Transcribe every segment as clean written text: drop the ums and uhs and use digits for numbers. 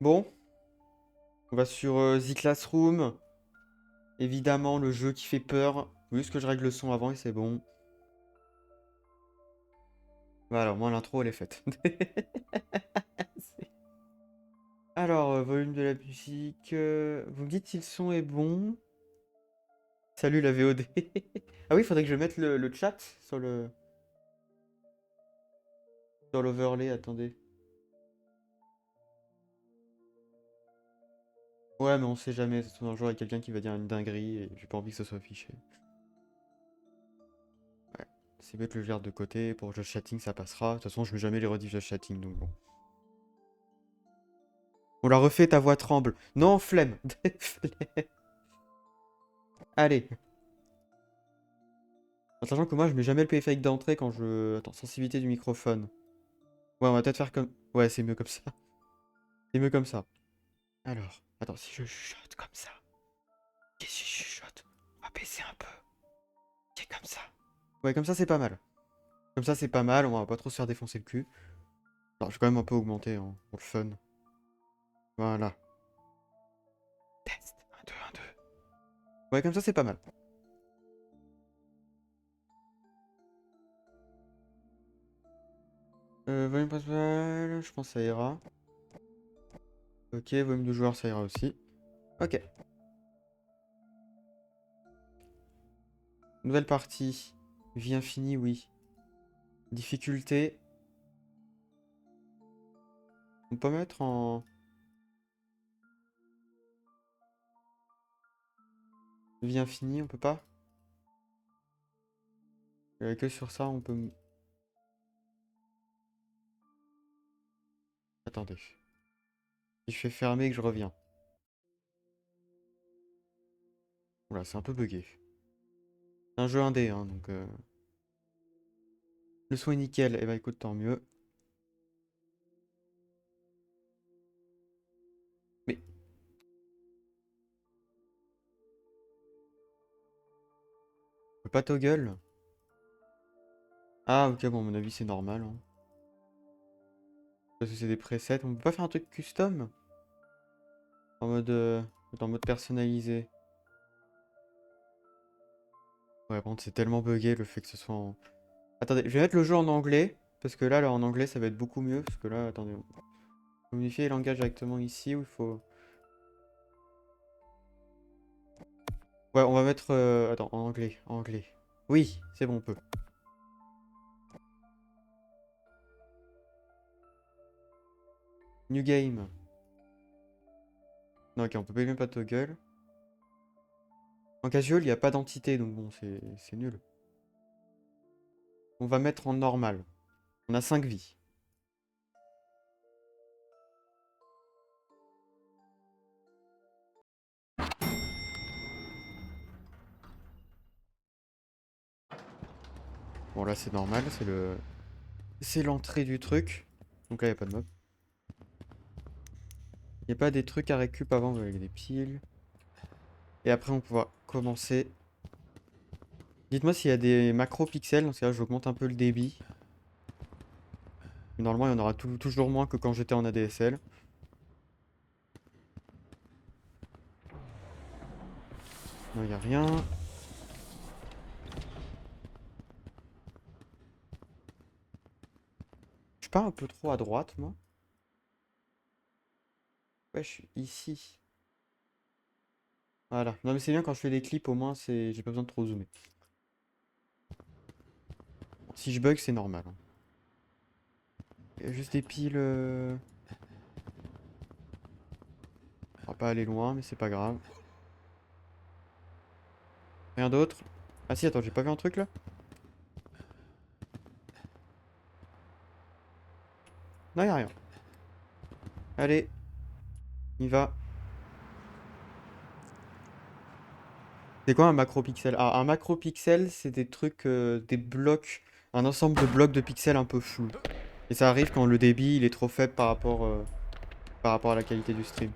Bon, on va sur The Classroom. Évidemment, le jeu qui fait peur. Juste que je règle le son avant et c'est bon. Voilà, au moins l'intro elle est faite. Alors, volume de la musique. Vous me dites si le son est bon. Salut la VOD. Ah oui, il faudrait que je mette le chat sur l'overlay. Attendez. Ouais, mais on sait jamais. Ça se trouve un jour, il y a quelqu'un qui va dire une dinguerie et j'ai pas envie que ce soit affiché. Ouais. C'est mieux que je le garde de côté. Pour Just Chatting, ça passera. De toute façon, je mets jamais les rediffs Just Chatting, donc bon. On l'a refait, ta voix tremble. Non, flemme. Flemme. Allez. En sachant que moi, je mets jamais le payfake d'entrée quand je... Attends, sensibilité du microphone. Ouais, on va peut-être faire comme... Ouais, c'est mieux comme ça. C'est mieux comme ça. Alors, attends, si je chuchote comme ça. Qu'est-ce que je chuchote? On va baisser un peu. C'est comme ça. Ouais, comme ça, c'est pas mal. Comme ça, c'est pas mal. On va pas trop se faire défoncer le cul. Alors, je vais quand même un peu augmenter hein, pour le fun. Voilà. Test. 1, 2, 1, 2. Ouais, comme ça, c'est pas mal. Volume principal, je pense que ça ira. Ok, volume de joueur, ça ira aussi. Ok. Nouvelle partie. Vie infinie, oui. Difficulté. On peut mettre en... Vie infinie, on peut pas? Que sur ça, on peut... Attendez. Si je fais fermer et que je reviens. Oula, c'est un peu bugué. C'est un jeu indé, hein, donc... Le son est nickel. Eh ben écoute, tant mieux. Mais... On peut pas toggle? Ah, ok, bon, à mon avis, c'est normal. Hein. Parce que c'est des presets. On peut pas faire un truc custom? En mode... en mode personnalisé. Ouais, par contre, c'est tellement bugué le fait que ce soit en... Attendez, je vais mettre le jeu en anglais. Parce que là, en anglais, ça va être beaucoup mieux. Parce que là, attendez... On peut modifier les langages directement ici, où il faut... Ouais, on va mettre... Attends, en anglais, en anglais. Oui, c'est bon, on peut. New game. Non, ok, on peut même pas toggle. En casual, il n'y a pas d'entité, donc bon, c'est nul. On va mettre en normal. On a 5 vies. Bon, là, c'est normal, c'est le... C'est l'entrée du truc. Donc là, il n'y a pas de mob. Il n'y a pas des trucs à récup avant, il y a des piles. Et après, on pourra commencer. Dites-moi s'il y a des macro pixels, dans ce cas-là, j'augmente un peu le débit. Mais normalement, il y en aura toujours moins que quand j'étais en ADSL. Non, il n'y a rien. Je suis pas un peu trop à droite, moi? Ouais, je suis ici. Voilà. Non, mais c'est bien quand je fais des clips, au moins, j'ai pas besoin de trop zoomer. Si je bug, c'est normal. Hein. Il y a juste des piles. On va pas aller loin, mais c'est pas grave. Rien d'autre. Ah si, attends, j'ai pas vu un truc là? Non, y a rien. Allez, on y va. C'est quoi un macropixel? Ah, un macropixel, c'est des trucs, des blocs, un ensemble de blocs de pixels un peu flous. Et ça arrive quand le débit il est trop faible par rapport à la qualité du stream.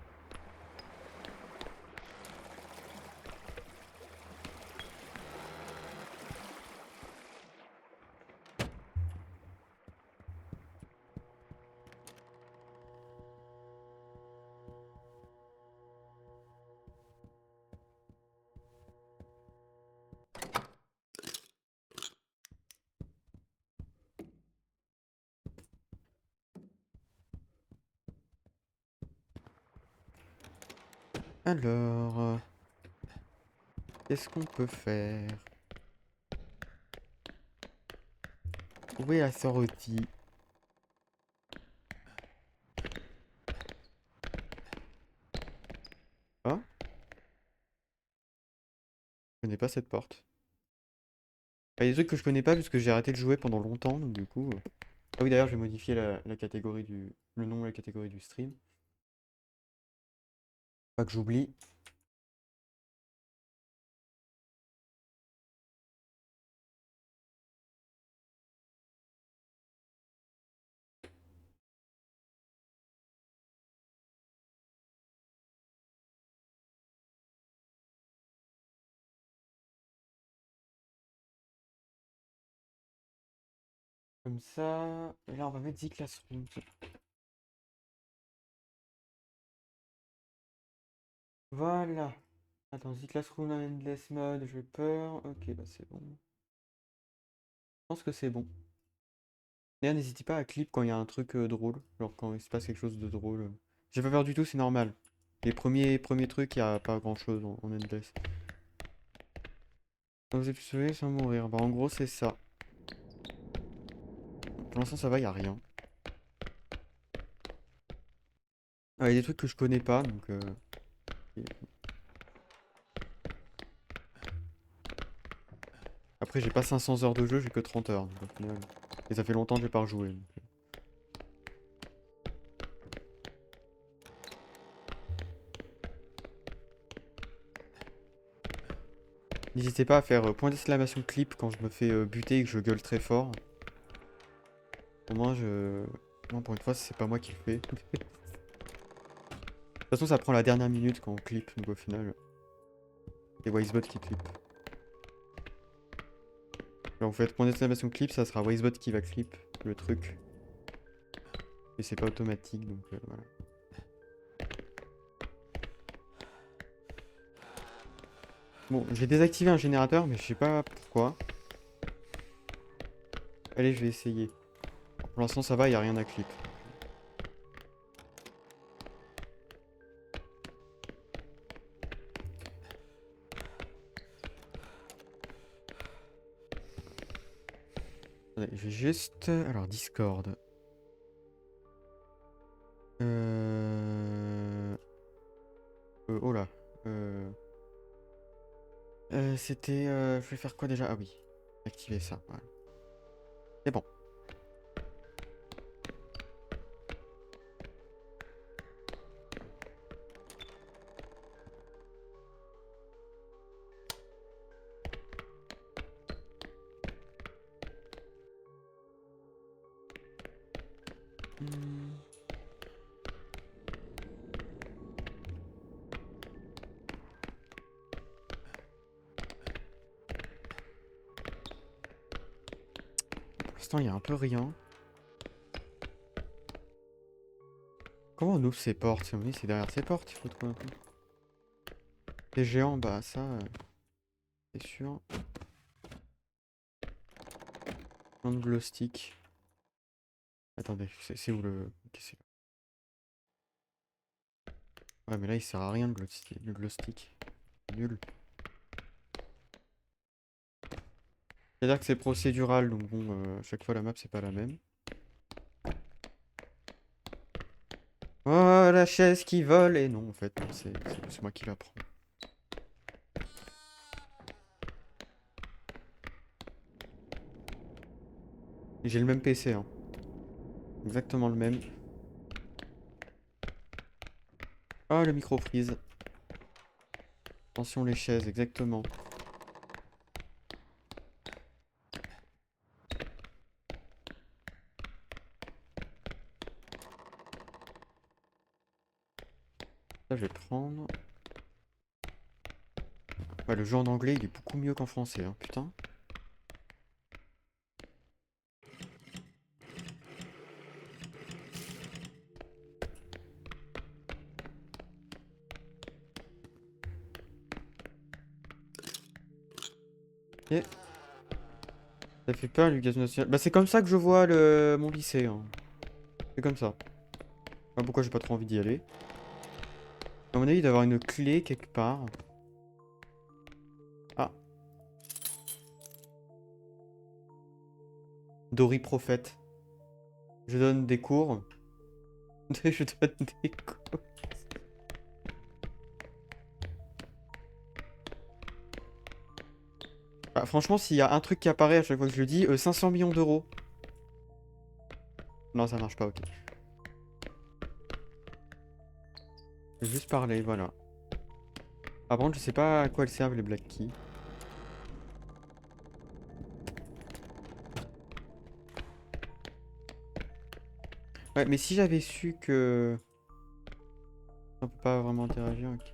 Alors, qu'est-ce qu'on peut faire? Où est la sortie? Ah, je connais pas cette porte. Il y a des trucs que je connais pas puisque j'ai arrêté de jouer pendant longtemps, donc du coup. Ah oui, d'ailleurs, j'ai modifié la catégorie le nom et la catégorie du stream. Pas que j'oublie. Comme ça. Et là, on va mettre The Classroom. Voilà. Attends, The Classroom Endless Mode, j'ai peur. Ok, bah c'est bon. Je pense que c'est bon. D'ailleurs, n'hésitez pas à clip quand il y a un truc drôle. Genre quand il se passe quelque chose de drôle. J'ai pas peur du tout, c'est normal. Les premiers trucs, il y a pas grand chose en Endless. Vous avez pu sauver sans mourir. Bah en gros, c'est ça. Pour l'instant, ça va, il y a rien. Ah, il y a des trucs que je connais pas, donc... et- Après, j'ai pas 500 heures de jeu, j'ai que 30 heures. Donc, au final. Et ça fait longtemps que j'ai pas rejoué. N'hésitez pas à faire point d'exclamation clip quand je me fais buter et que je gueule très fort. Au moins, Non, pour une fois, c'est pas moi qui le fais. De toute façon, ça prend la dernière minute quand on clip, donc au final, c'est Wisebot qui clip. Quand vous faites point d'exclamation clip, ça sera Wisebot qui va clip le truc. Et c'est pas automatique, donc voilà. Bon, j'ai désactivé un générateur, mais je sais pas pourquoi. Allez, je vais essayer. Pour l'instant, ça va, y a rien à clip. Attendez, je vais juste... Alors, Discord. Oh là. C'était... Je vais faire quoi déjà? Ah oui. Activer ça, voilà. C'est bon. Hmm. Pour l'instant, il y a un peu rien. Comment on ouvre ces portes? C'est derrière ces portes, il faut trouver un peu. Les géants, bah ça, c'est sûr. Un glow stick. Attendez, c'est où le... Ouais, mais là, il sert à rien le glow stick. Nul. C'est-à-dire que c'est procédural, donc bon, à chaque fois la map, c'est pas la même. Oh, la chaise qui vole! Et non, en fait, non, c'est moi qui la prends. Et j'ai le même PC, hein. Exactement le même. Ah, le micro freeze. Attention les chaises, exactement. Ça, je vais prendre. Ouais, le jeu en anglais, il est beaucoup mieux qu'en français, hein, putain. Ok. Ça fait peur, l'éducation nationale. Bah, c'est comme ça que je vois mon lycée, hein. C'est comme ça. Bah, pourquoi j'ai pas trop envie d'y aller? À mon avis, il doit y avoir une clé quelque part. Ah. Dory Prophète. Je donne des cours. Je donne des cours. Ah, franchement, s'il y a un truc qui apparaît à chaque fois que je le dis, 500 millions d'euros. Non, ça marche pas, ok. Je vais juste parler, voilà. Par contre, je sais pas à quoi elles servent les Black Keys. Ouais, mais si j'avais su que... On peut pas vraiment interagir, ok.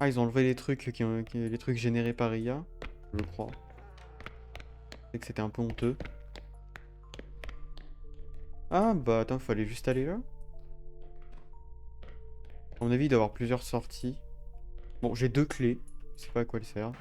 Ah, ils ont enlevé les trucs les trucs générés par IA, je crois. C'est que c'était un peu honteux. Ah bah attends, fallait juste aller là. À mon avis, il doit y avoir plusieurs sorties. Bon, j'ai 2 clés. Je sais pas à quoi elles servent.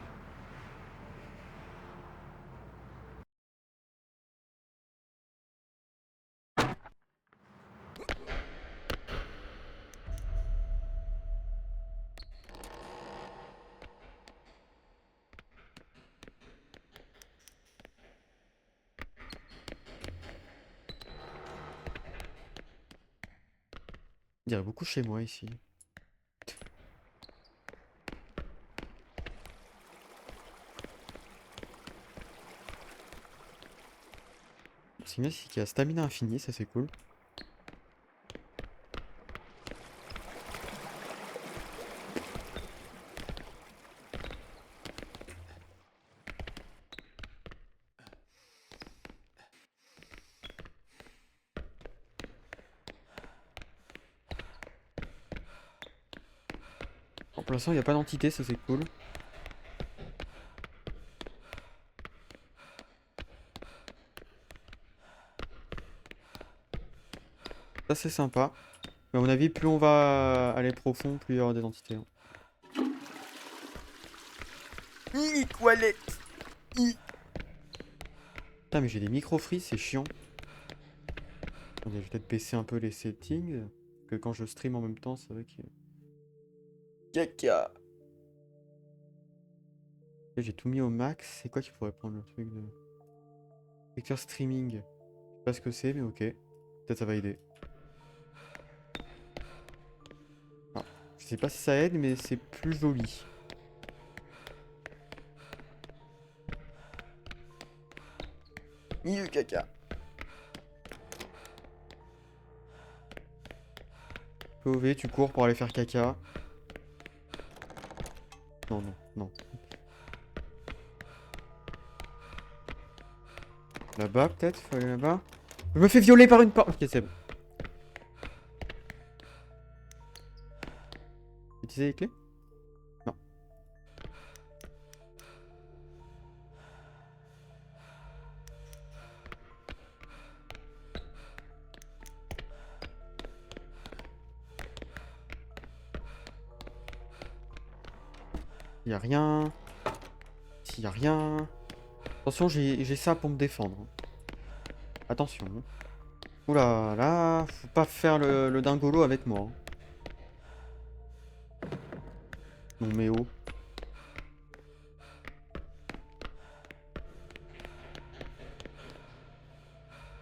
Il y a beaucoup chez moi ici. C'est bien, c'est qu'il y a stamina infini, ça c'est cool. Bon, pour l'instant, il n'y a pas d'entité, ça c'est cool. Ça c'est sympa. Mais à mon avis, plus on va aller profond, plus il y aura des entités, hein. Toilette. Putain, mais j'ai des micro-freeze, c'est chiant. Attendez, je vais peut-être baisser un peu les settings. Parce que quand je stream en même temps, c'est vrai que... Caca. J'ai tout mis au max. C'est quoi qui pourrait prendre le truc de... Vecteur streaming. Je sais pas ce que c'est, mais ok. Peut-être ça va aider. Ah, je sais pas si ça aide, mais c'est plus joli. Caca. POV, tu cours pour aller faire caca. Non, non, non. Là-bas, peut-être? Faut aller là-bas? Je me fais violer par une porte. Ok, c'est bon. Utiliser les clés? Non. Y a rien. S'il y a rien. Attention, j'ai ça pour me défendre. Attention. Oula, là, faut pas faire le dingolo avec moi, hein. Non, mais oh.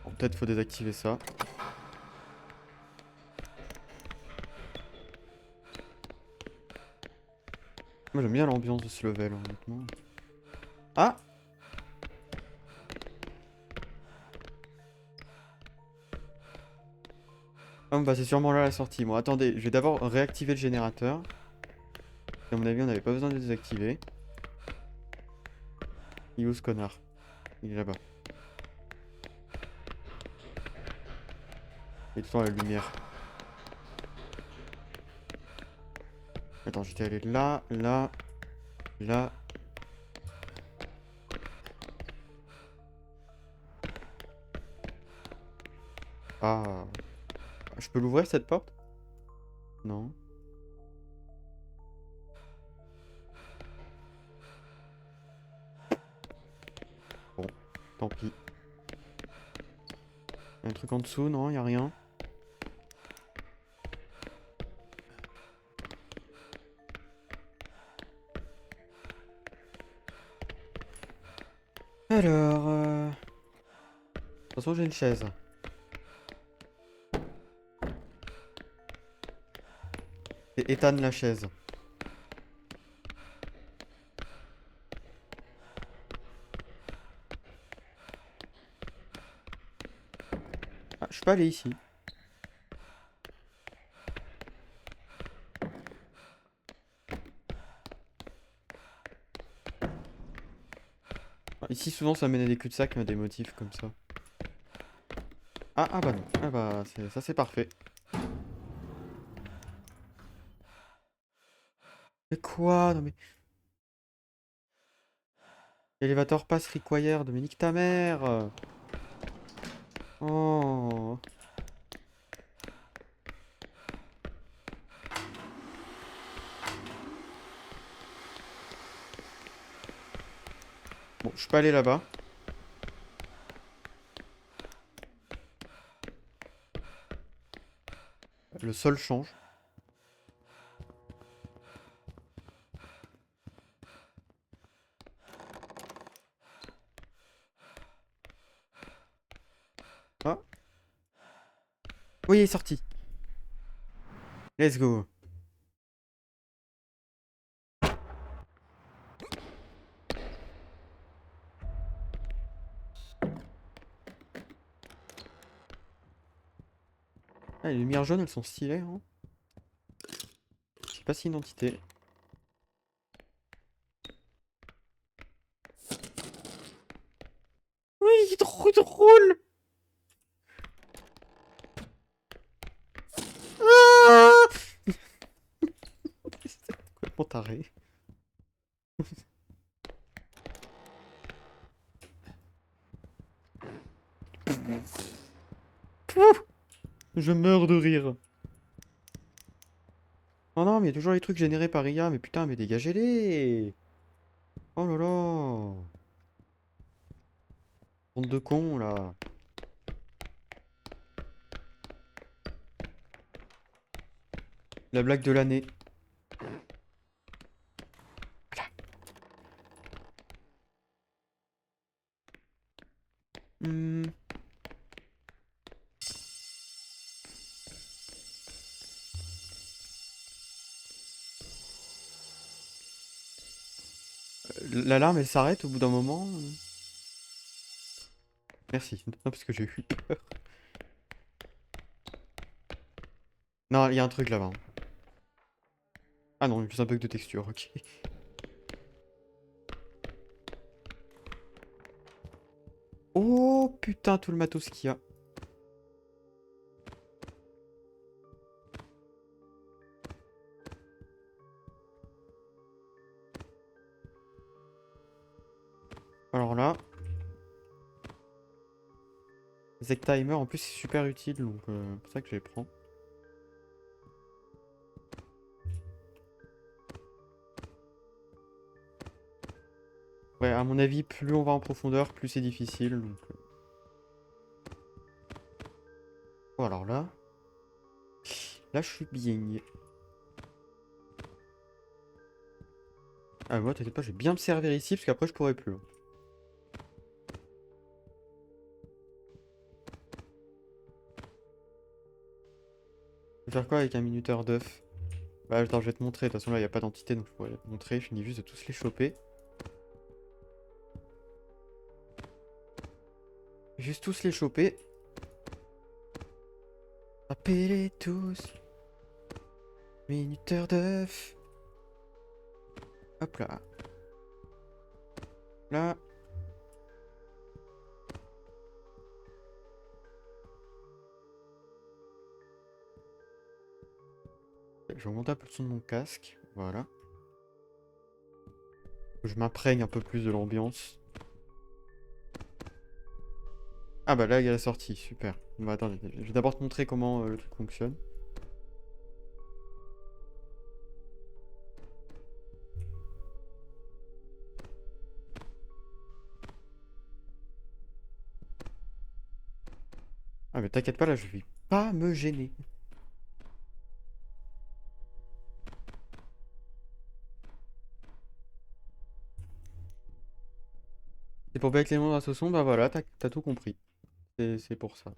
Bon, peut-être faut désactiver ça. Moi, j'aime bien l'ambiance de ce level, honnêtement. Ah! Ah, bah c'est sûrement là la sortie. Bon, attendez, je vais d'abord réactiver le générateur. À mon avis, on n'avait pas besoin de le désactiver. Il est où ce connard? Il est là-bas. Il est tout le temps à la lumière. Attends, j'étais allé là, là, là. Ah. Je peux l'ouvrir cette porte? Non. Bon, tant pis. Un truc en dessous, non, y a rien. Alors, de toute façon, j'ai une chaise. Et Ethan la chaise. Ah, je peux aller ici. Ah, ici, souvent, ça mène à des cul-de-sac, des motifs comme ça. Ah bah non. Ah bah, ça c'est parfait. Mais quoi? Non mais... Elevator pass required, mais nique ta mère! Oh. Bon, je peux aller là-bas. Le sol change. Ah. Oui, il est sorti. Let's go. Ah, les lumières jaunes, elles sont stylées, hein. Je sais pas si une entité. Oui, trop drôle! Ah. C'est complètement taré. Pouf. Je meurs de rire. Oh non, mais il y a toujours les trucs générés par IA, mais putain, mais dégagez-les! Oh là là! Bande de cons, là. La blague de l'année. Hmm. L'alarme, elle s'arrête au bout d'un moment. Merci. Non, parce que j'ai eu peur. Non, il y a un truc là-bas. Ah non, juste un bug de texture, ok. Oh putain, tout le matos qu'il y a. Alors là, Zek Timer, en plus, c'est super utile, donc c'est pour ça que je les prends. Ouais, à mon avis, plus on va en profondeur, plus c'est difficile, donc... Oh, alors là... Là, je suis bien. Ah, moi, t'inquiète pas, je vais bien me servir ici, parce qu'après, je pourrai plus. Je vais faire quoi avec un minuteur d'œuf? Bah, attends, je vais te montrer. De toute façon, là, il n'y a pas d'entité, donc je pourrais te montrer. Je finis juste de tous les choper. Juste tous les choper. Appelez tous. Minuteur d'œuf. Hop là. Là. Je vais augmenter un peu le son de mon casque. Voilà. Je m'imprègne un peu plus de l'ambiance. Ah bah là, il y a la sortie. Super. Bah attendez, je vais d'abord te montrer comment le truc fonctionne. Ah mais t'inquiète pas, là, je vais pas me gêner. C'est pour avec les mondes à saucisson, bah voilà, t'as tout compris. C'est pour ça.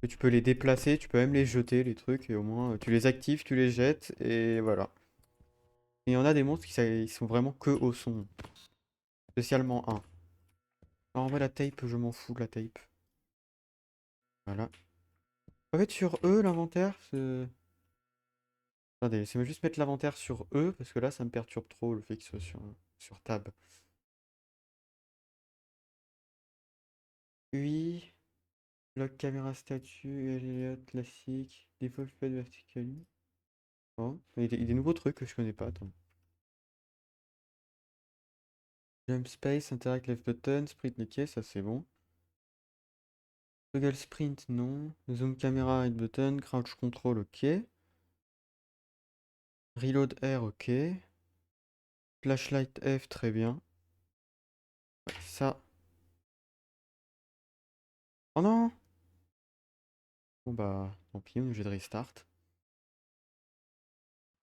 Et tu peux les déplacer, tu peux même les jeter, les trucs, et au moins tu les actives, tu les jettes, et voilà. Et il y en a des monstres ils sont vraiment que au son. Spécialement un. Alors en vrai, la tape, je m'en fous de la tape. Voilà. En fait, sur eux, l'inventaire, c'est... Attendez, laissez-moi juste mettre l'inventaire sur eux, parce que là, ça me perturbe trop le fait qu'il soit sur tab. UI, lock caméra statue, Elliott classique, default pad vertically. Oh, il y a des nouveaux trucs que je connais pas, attends. Jump space, interact left button, sprint, ok, ça c'est bon. Toggle sprint, non. Zoom caméra, right button, crouch control, ok. Reload R, ok. Flashlight F, très bien. Ouais, ça. Oh non! Bon bah, tant pis, on est obligé de restart.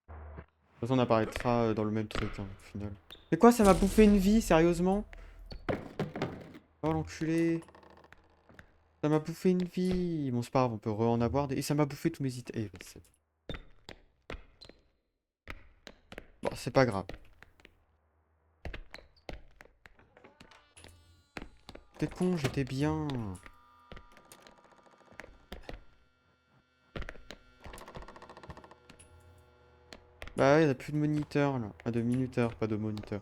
De toute façon, on apparaîtra dans le même truc, hein, au final. Mais quoi, ça m'a bouffé une vie, sérieusement? Oh l'enculé! Ça m'a bouffé une vie! Bon, c'est pas grave, on peut en avoir des... Et ça m'a bouffé tous mes items. Bon, c'est pas grave. T'es con, j'étais bien. Bah ouais, il n'y a plus de moniteur là. Ah, de minuteur, pas de moniteur.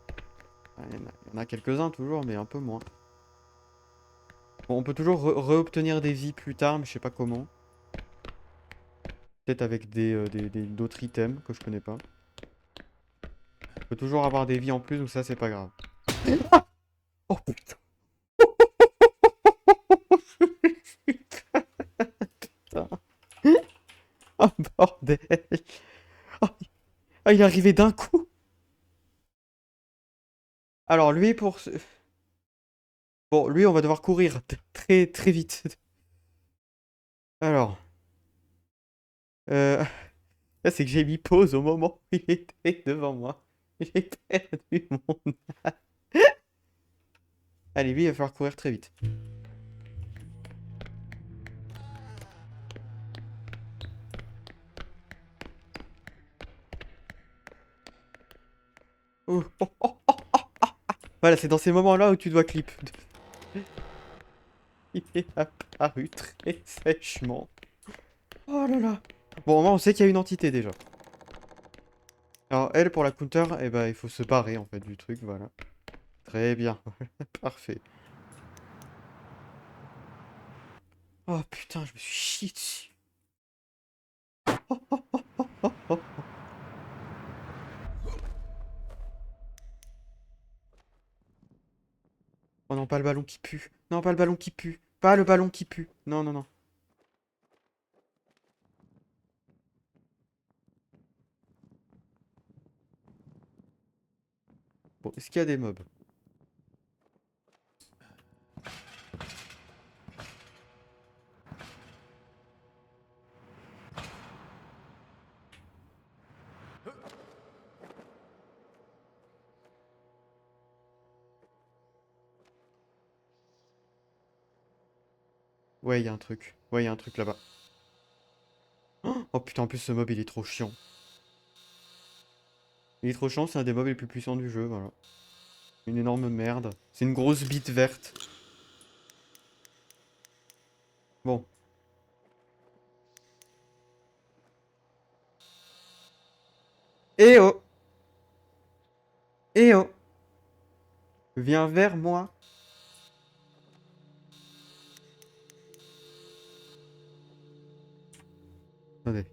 Ah, il y en a quelques-uns toujours, mais un peu moins. Bon, on peut toujours re-obtenir des vies plus tard, mais je sais pas comment. Peut-être avec d'autres items que je connais pas. On peut toujours avoir des vies en plus, donc ça c'est pas grave. Oh putain. Putain. Oh bordel. Oh, ah, il est arrivé d'un coup. Alors lui pour... Bon, lui on va devoir courir très très vite. Alors... Là, c'est que j'ai mis pause au moment où il était devant moi. J'ai perdu mon... Allez, lui, il va falloir courir très vite. Oh, oh, oh, oh. Voilà, c'est dans ces moments-là où tu dois clip. Il est apparu très sèchement. Oh là là. Bon, au moins, on sait qu'il y a une entité déjà. Alors, elle, pour la counter, eh ben, il faut se barrer, en fait, du truc, voilà. Très bien. Parfait. Oh putain, je me suis chié dessus. Oh non, pas le ballon qui pue. Non, pas le ballon qui pue. Pas le ballon qui pue. Non, non, non. Bon, est-ce qu'il y a des mobs? Ouais, il y a un truc. Ouais, il y a un truc là-bas. Oh putain, en plus ce mob il est trop chiant. Il est trop chiant, c'est un des mobs les plus puissants du jeu, voilà. Une énorme merde. C'est une grosse bite verte. Bon. Eh oh! Eh oh! Viens vers moi. Attendez.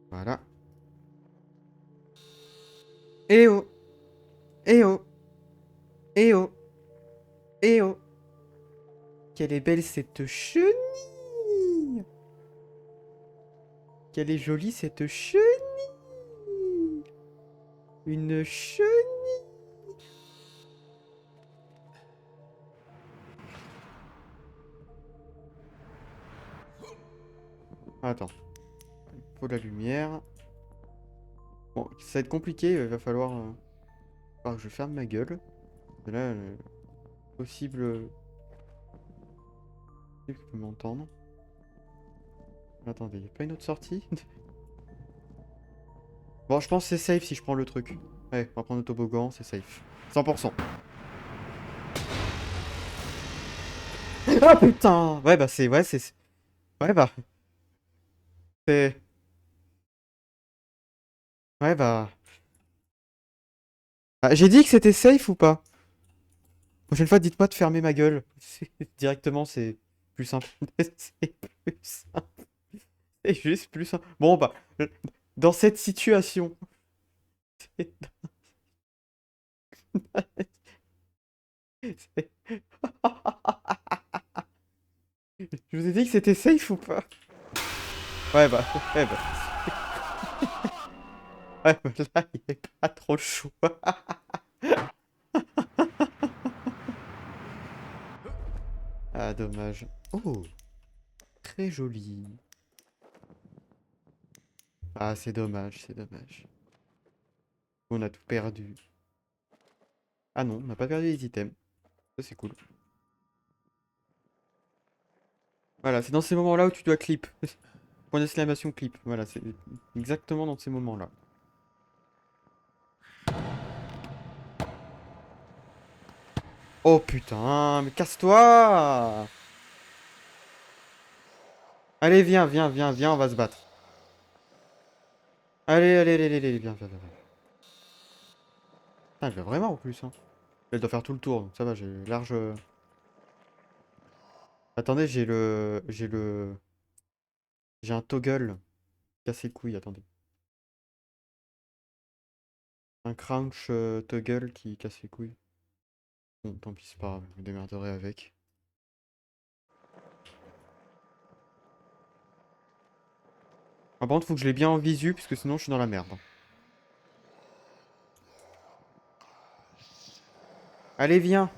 Voilà. Eh oh! Eh oh! Eh oh! Eh oh! Quelle est belle cette chenille! Quelle est jolie cette chenille! Une chenille! Attends. Il faut de la lumière. Bon, ça va être compliqué, il va falloir que je ferme ma gueule. Et là, possible... Je peux m'entendre. Attendez, y a pas une autre sortie? Bon, je pense que c'est safe si je prends le truc. Ouais, on va prendre le toboggan, c'est safe. 100%. Ah putain! Ouais, bah c'est... Ouais, c'est... Ouais, bah... C'est... Ouais, bah... Ah, j'ai dit que c'était safe ou pas? Prochaine fois, dites-moi de fermer ma gueule. Directement, c'est plus simple. C'est plus simple. C'est juste plus simple. Bon, bah... Dans cette situation... c'est- Je vous ai dit que c'était safe ou pas? Ouais, bah... Ouais, bah... Ouais, bah là, il n'y a pas trop le choix. Ah, dommage. Oh, très joli. Ah, c'est dommage, c'est dommage. On a tout perdu. Ah non, on n'a pas perdu les items. Ça, c'est cool. Voilà, c'est dans ces moments-là où tu dois clip. Point d'exclamation clip. Voilà, c'est exactement dans ces moments-là. Oh putain, mais casse-toi! Allez, viens, viens, viens, viens, on va se battre. Allez, allez, allez, allez, allez, viens, viens, viens. Ah, elle va vraiment en plus, hein. Elle doit faire tout le tour, donc ça va, j'ai large... Attendez, J'ai un toggle. Cassé les couilles, attendez. Un crouch toggle qui casse les couilles. Bon, tant pis, c'est pas grave, je me démerderai avec. Ah, par contre, faut que je l'ai bien en visu, parce que sinon je suis dans la merde. Allez, viens!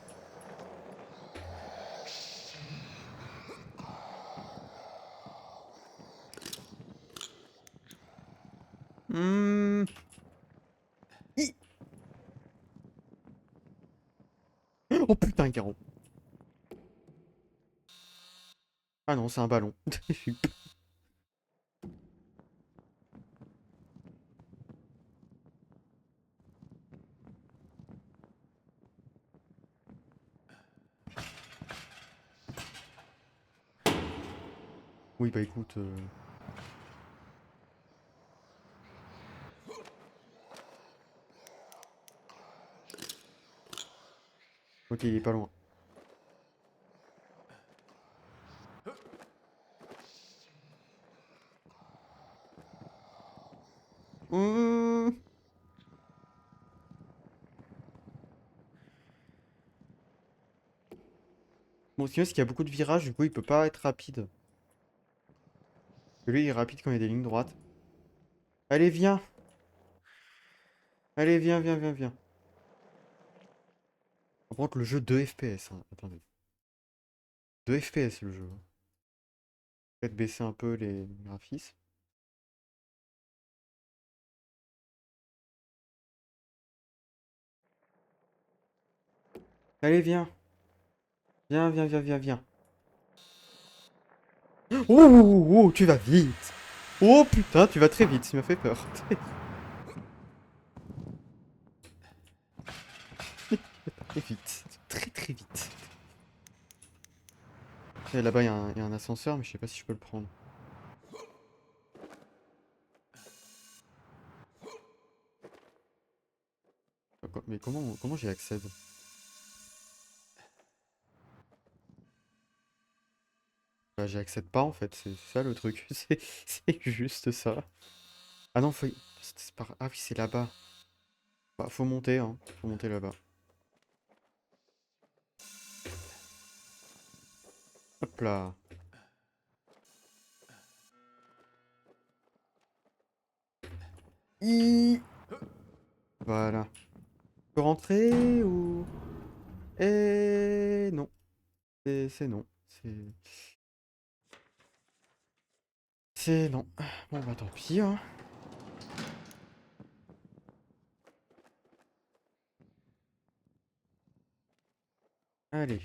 Hmm. Hi. Oh putain, Garo. Ah non, c'est un ballon. Oui, bah écoute... Ok, il est pas loin. Hmm. Bon, ce qui est, c'est qu'il y a beaucoup de virages, du coup, il peut pas être rapide. Parce que lui, il est rapide quand il y a des lignes droites. Allez, viens! Allez, viens, viens, viens, viens. Par contre, le jeu 2 FPS, hein. Attendez. 2 FPS le jeu. Peut-être baisser un peu les graphismes. Allez, viens. Viens, viens, viens, viens, viens. Oh, oh, oh, oh, tu vas vite. Oh putain, tu vas très vite, ça m'a fait peur. Très vite. Très très vite. Et là-bas, il y a un ascenseur, mais je sais pas si je peux le prendre. Mais comment j'y accède? Bah, j'y accède pas en fait, c'est ça le truc. C'est juste ça. Ah non, Ah oui, c'est là-bas. Bah, faut monter, hein. Faut monter là-bas. Hop là. Hi. Voilà. Je peux rentrer ou... Eh non. C'est non. c'est... Non. Bon bah tant pis, hein. Allez.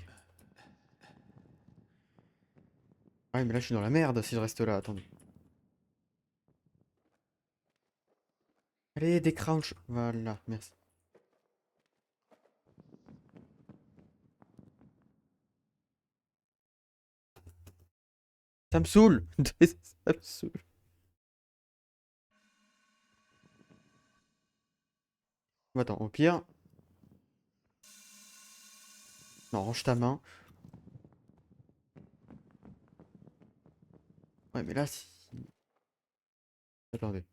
Ouais, mais là, je suis dans la merde si je reste là. Attendez. Allez, des crouch. Voilà, merci. Ça me saoule. Ça me saoule. Attends, au pire... Non, range ta main. Ouais, mais là, si... Attendez.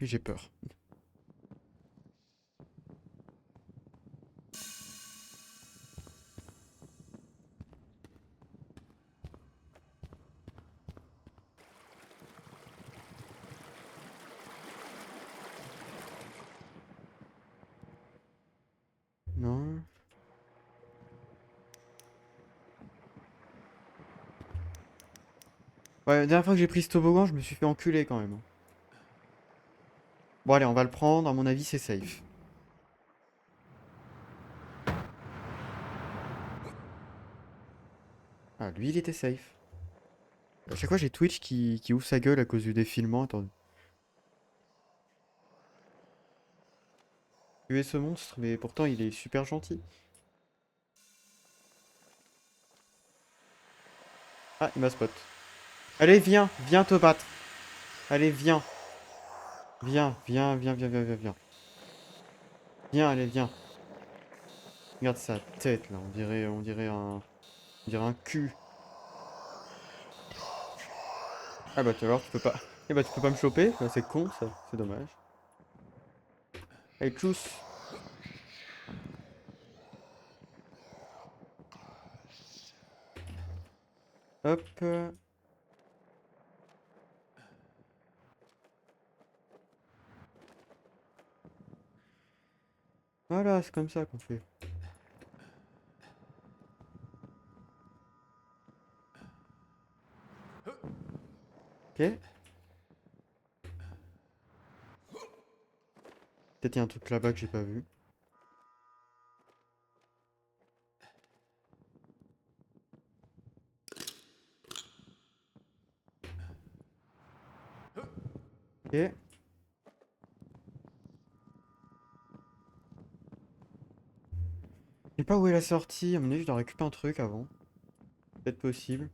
Oui, j'ai peur. Non. Ouais, la dernière fois que j'ai pris ce toboggan, je me suis fait enculer quand même. Bon, allez, on va le prendre. À mon avis, c'est safe. Ah, lui, il était safe. À chaque fois, j'ai Twitch qui ouvre sa gueule à cause du défilement. Attendez. Tuer ce monstre, mais pourtant, il est super gentil. Ah, il m'a spot. Allez, viens, viens te battre. Allez, viens. Viens, viens, viens, viens, viens, viens, viens. Viens, allez, viens. Regarde sa tête, là. On dirait un cul. Ah bah, alors, tu peux pas... Eh bah, tu peux pas me choper. Bah, c'est con, ça. C'est dommage. Allez, tchuss. Hop. Voilà, c'est comme ça qu'on fait. Ok. Peut-être il y a un truc là-bas que j'ai pas vu. Ok. Je sais pas où est la sortie. À mon avis, je dois récupérer un truc avant. Peut-être possible.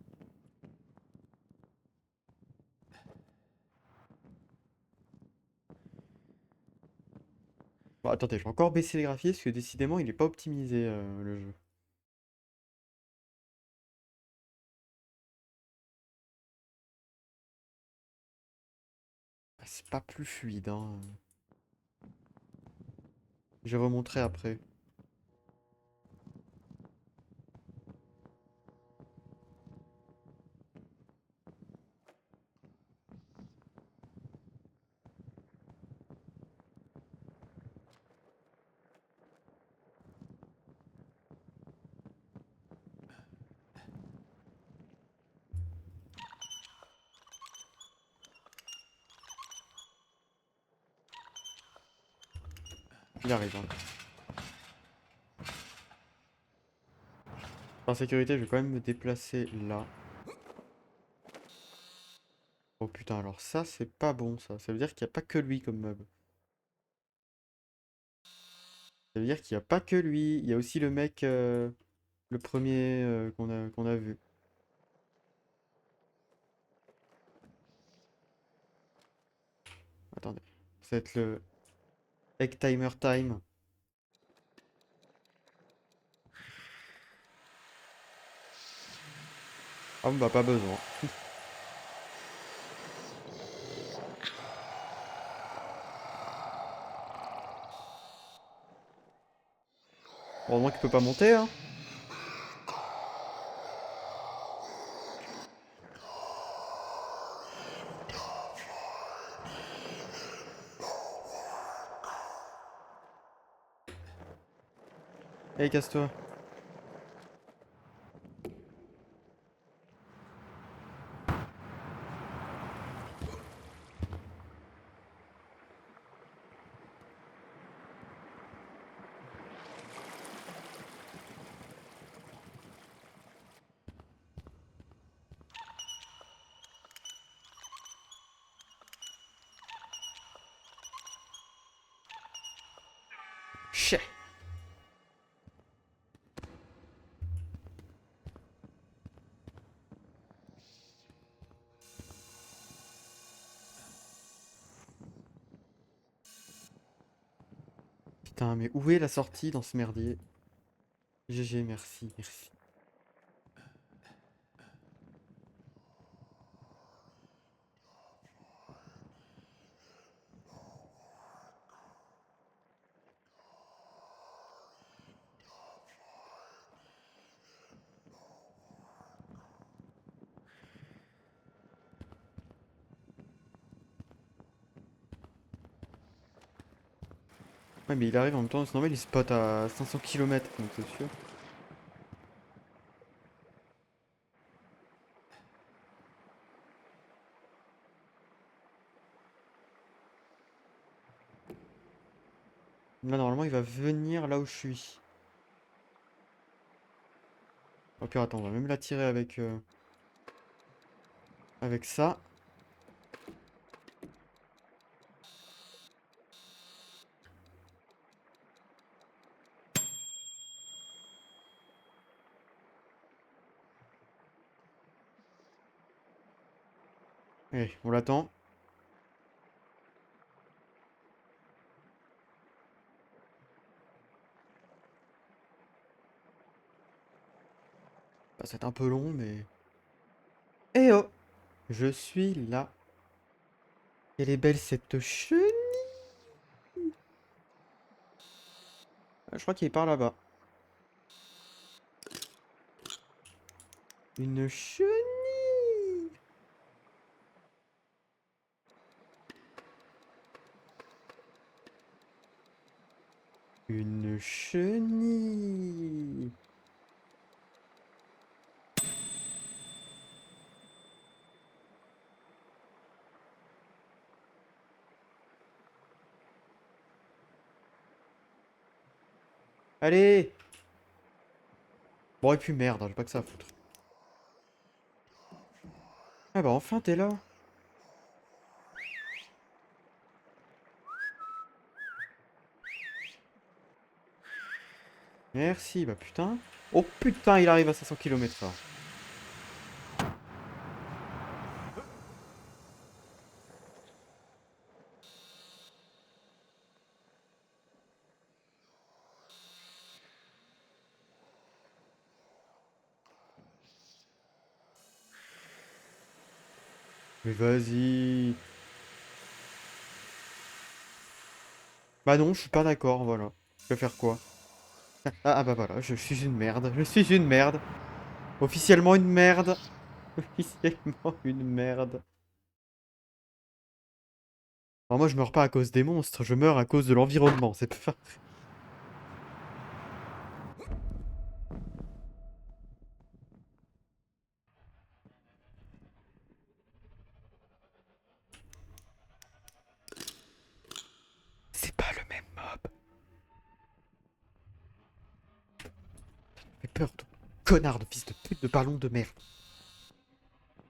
Bon, attendez, je vais encore baisser les graphismes parce que décidément, il est pas optimisé le jeu. Ah, c'est pas plus fluide, hein. Je remonterai après. Il arrive, hein. Par sécurité, je vais quand même me déplacer là. Oh putain, alors ça, c'est pas bon, ça. Ça veut dire qu'il n'y a pas que lui comme meuble. Ça veut dire qu'il n'y a pas que lui. Il y a aussi le mec, le premier qu'on a vu. Attendez. Ça va être le Egg Timer Time. Ah, bah pas besoin. Heureusement qu'il peut pas monter, hein. Allez, casse-toi. Chais. Putain, mais où est la sortie dans ce merdier? GG, merci, merci. Ouais, mais il arrive en même temps, c'est normal, il spot à 500 km, donc c'est sûr. Là, normalement, il va venir là où je suis. Au pire, attends, on va même l'attirer avec ça. Allez, on l'attend. Bah, c'est un peu long, mais... Eh oh! Je suis là. Elle est belle, cette chenille! Ah, je crois qu'il est par là-bas. Une chenille! Une chenille! Allez! Bon, et puis merde, j'ai pas que ça à foutre. Ah bah enfin, t'es là! Merci, bah putain. Oh putain, il arrive à 500 km/h. Mais vas-y! Bah non, je suis pas d'accord, voilà. Je vais faire quoi? Ah bah voilà, je suis une merde. Je suis une merde. Officiellement une merde. Officiellement une merde. Alors moi je meurs pas à cause des monstres, je meurs à cause de l'environnement, c'est pas... C'est pas le même mob. J'ai peur de connard de fils de pute de ballon de merde.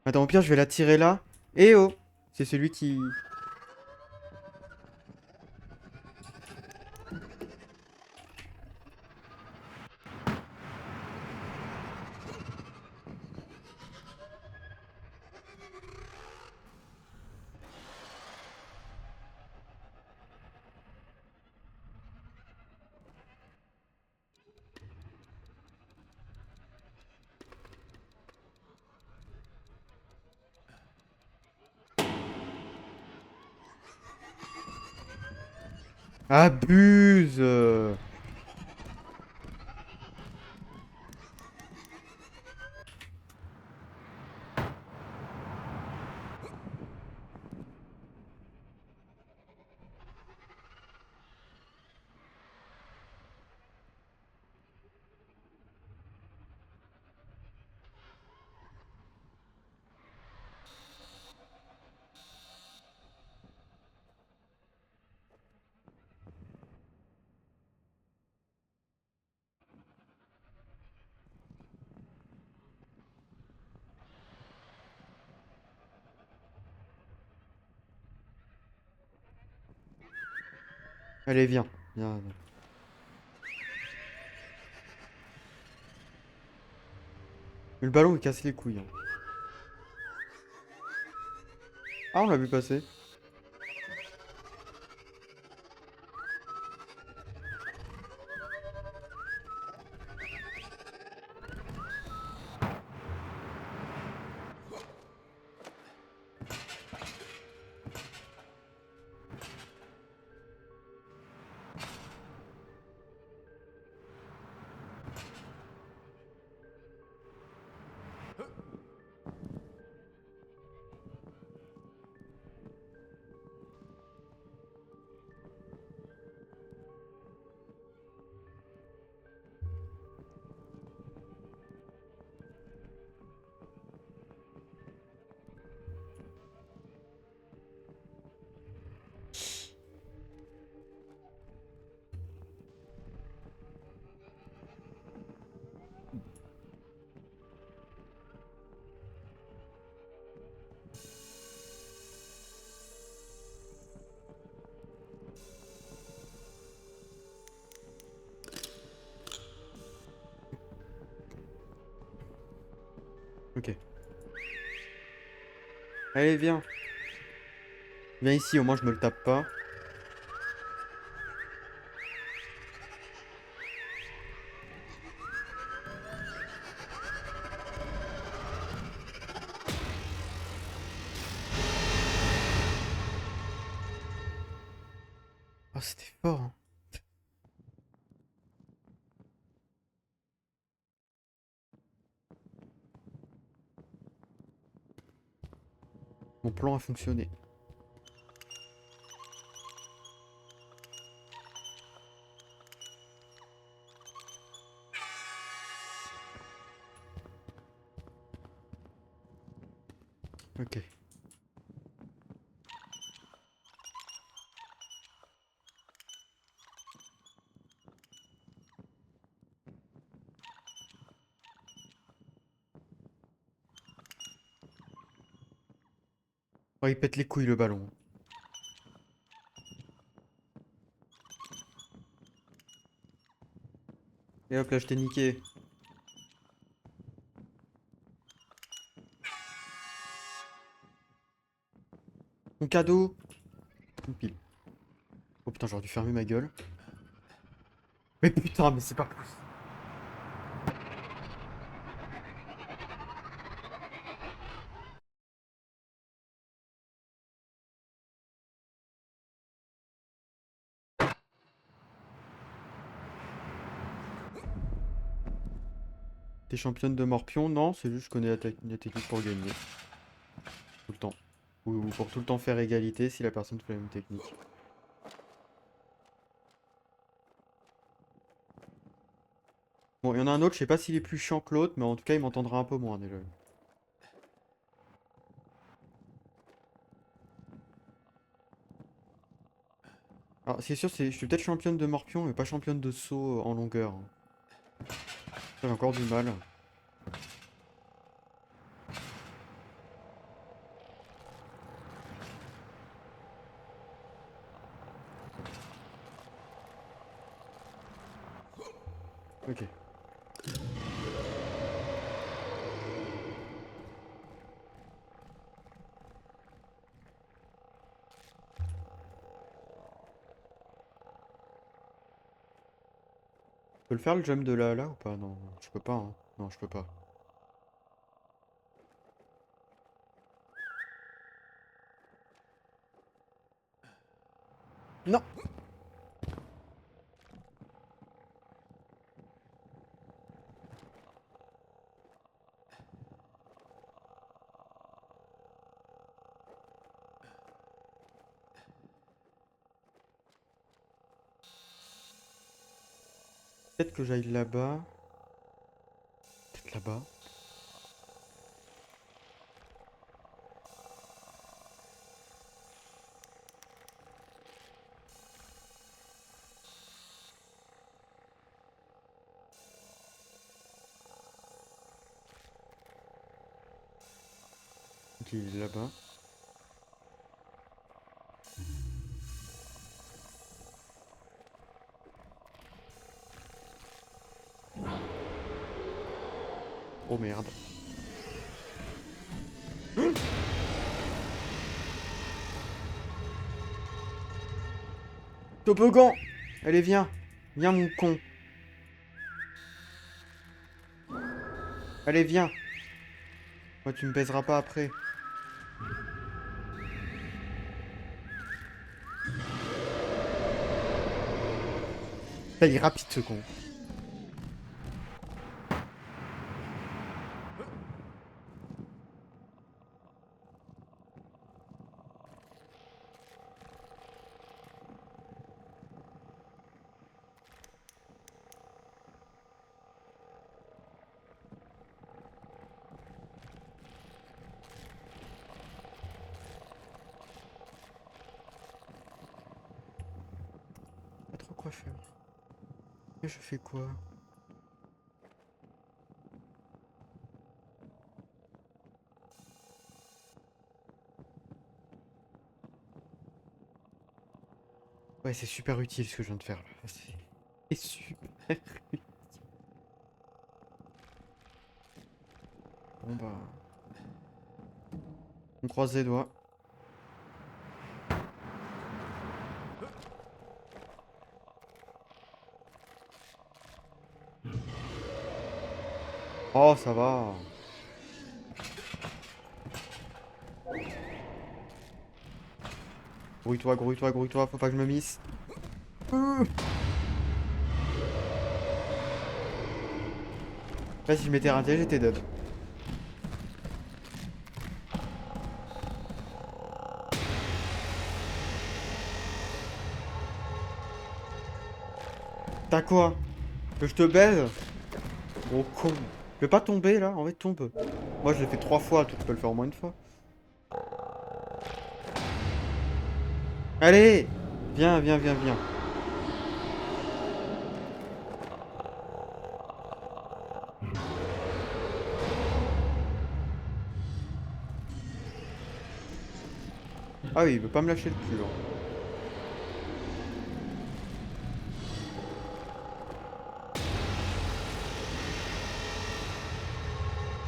Attends, au pire je vais la tirer là. Eh oh! C'est celui qui... Abuse! Allez, viens. Viens. Mais le ballon il casse les couilles, hein. Ah, on l'a vu passer. Ok. Allez, viens. Viens ici, au moins je me le tape pas. Oh, c'était fort, hein. Mon plan a fonctionné. Ok. Oh, il pète les couilles le ballon. Et hop là, je t'ai niqué. Mon cadeau. Une pile. Oh putain, j'aurais dû fermer ma gueule. Mais putain, mais c'est pas possible. T'es championne de Morpion? Non, c'est juste que je connais la technique pour gagner. Tout le temps. Ou pour tout le temps faire égalité si la personne fait la même technique. Bon, il y en a un autre, je sais pas s'il est plus chiant que l'autre, mais en tout cas, il m'entendra un peu moins déjà. Alors, c'est sûr, je suis peut-être championne de Morpion, mais pas championne de saut en longueur, hein. J'ai encore du mal. Ok. Je peux le faire le jump de là ou pas? Non, je peux pas, hein. Non, je peux pas. Non! Peut-être que j'aille là-bas. Peut-être là-bas. Ok, il est là-bas. Oh merde. Toboggan! Allez, viens. Viens, mon con. Allez, viens. Moi, tu me baiseras pas après. Ça, il est rapide, ce con. Pas trop quoi faire. Et je fais quoi? Ouais, c'est super utile ce que je viens de faire là. C'est super utile. Bon bah. On croise les doigts. Oh, ça va. Grouille-toi, grouille-toi, grouille-toi, faut pas que je me misse. Là, si je m'étais raté, j'étais dead. T'as quoi? Que je te baise? Gros con. Je vais pas tomber là? En fait, tombe. Moi, je l'ai fait 3 fois, toi, tu peux le faire au moins une fois. Allez! Viens, viens, viens, viens. Ah oui, il veut pas me lâcher le cul, hein.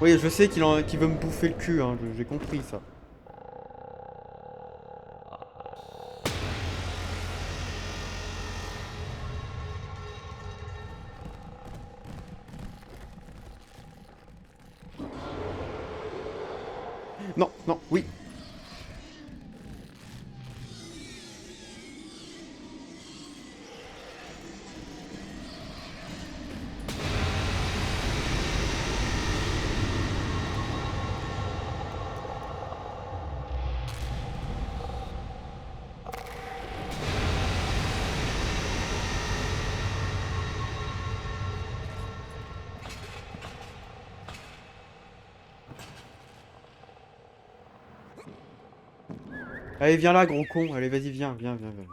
Oui, je sais qu'il veut me bouffer le cul, hein. J'ai compris ça. Non, non, oui. Allez, viens là, gros con. Allez, vas-y, viens, viens, viens, viens.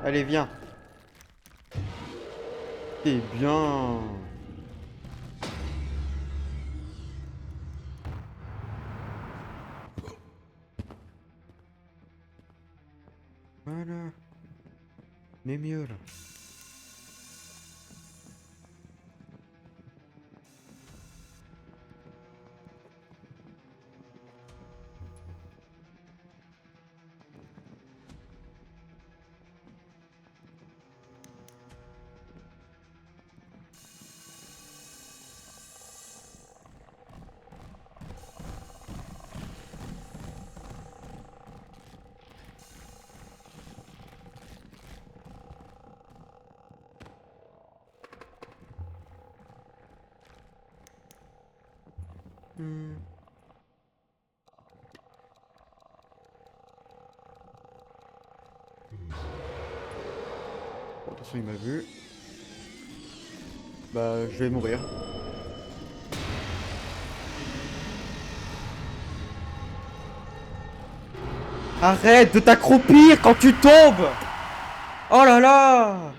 Allez, viens. C'est bien. Voilà. Mais mieux là. Hmm. Bon, attention, il m'a vu. Bah, je vais mourir. Arrête de t'accroupir quand tu tombes! Oh là là!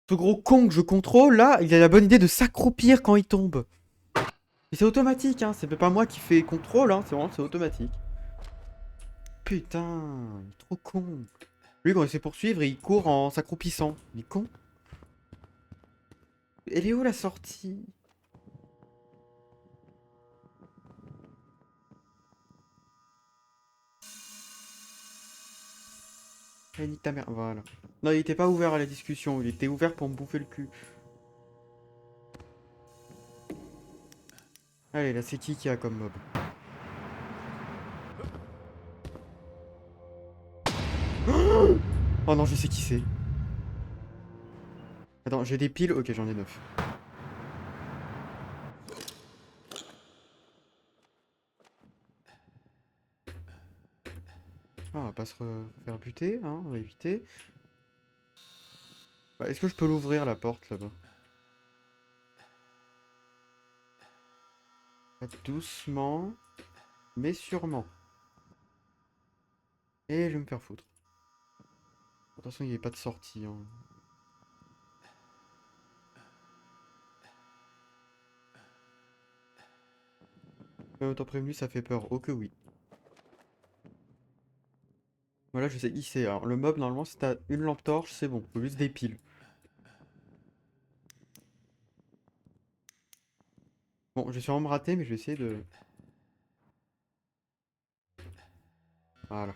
Ce gros con que je contrôle, là, il a la bonne idée de s'accroupir quand il tombe. Et c'est automatique, hein. C'est pas moi qui fais contrôle, hein. C'est automatique. Putain, il est trop con. Lui, quand il se fait poursuivre, il court en s'accroupissant. Il est con. Elle est où la sortie? Eh, nique ta mère. Voilà. Non, il était pas ouvert à la discussion. Il était ouvert pour me bouffer le cul. Allez, là, c'est qui a comme mob? Oh non, je sais qui c'est. Attends, j'ai des piles? Ok, j'en ai 9. Ah, on va pas se faire buter, hein, on va éviter. Bah, est-ce que je peux l'ouvrir, la porte, là-bas? Doucement, mais sûrement. Et je vais me faire foutre. Attention, il n'y avait pas de sortie, hein. Mais autant prévenu, ça fait peur. Oh que oui. Voilà, je sais qui c'est. Alors, le mob, normalement, si t'as une lampe torche, c'est bon. Faut juste des piles. Bon, je vais sûrement me rater, mais je vais essayer de... Voilà.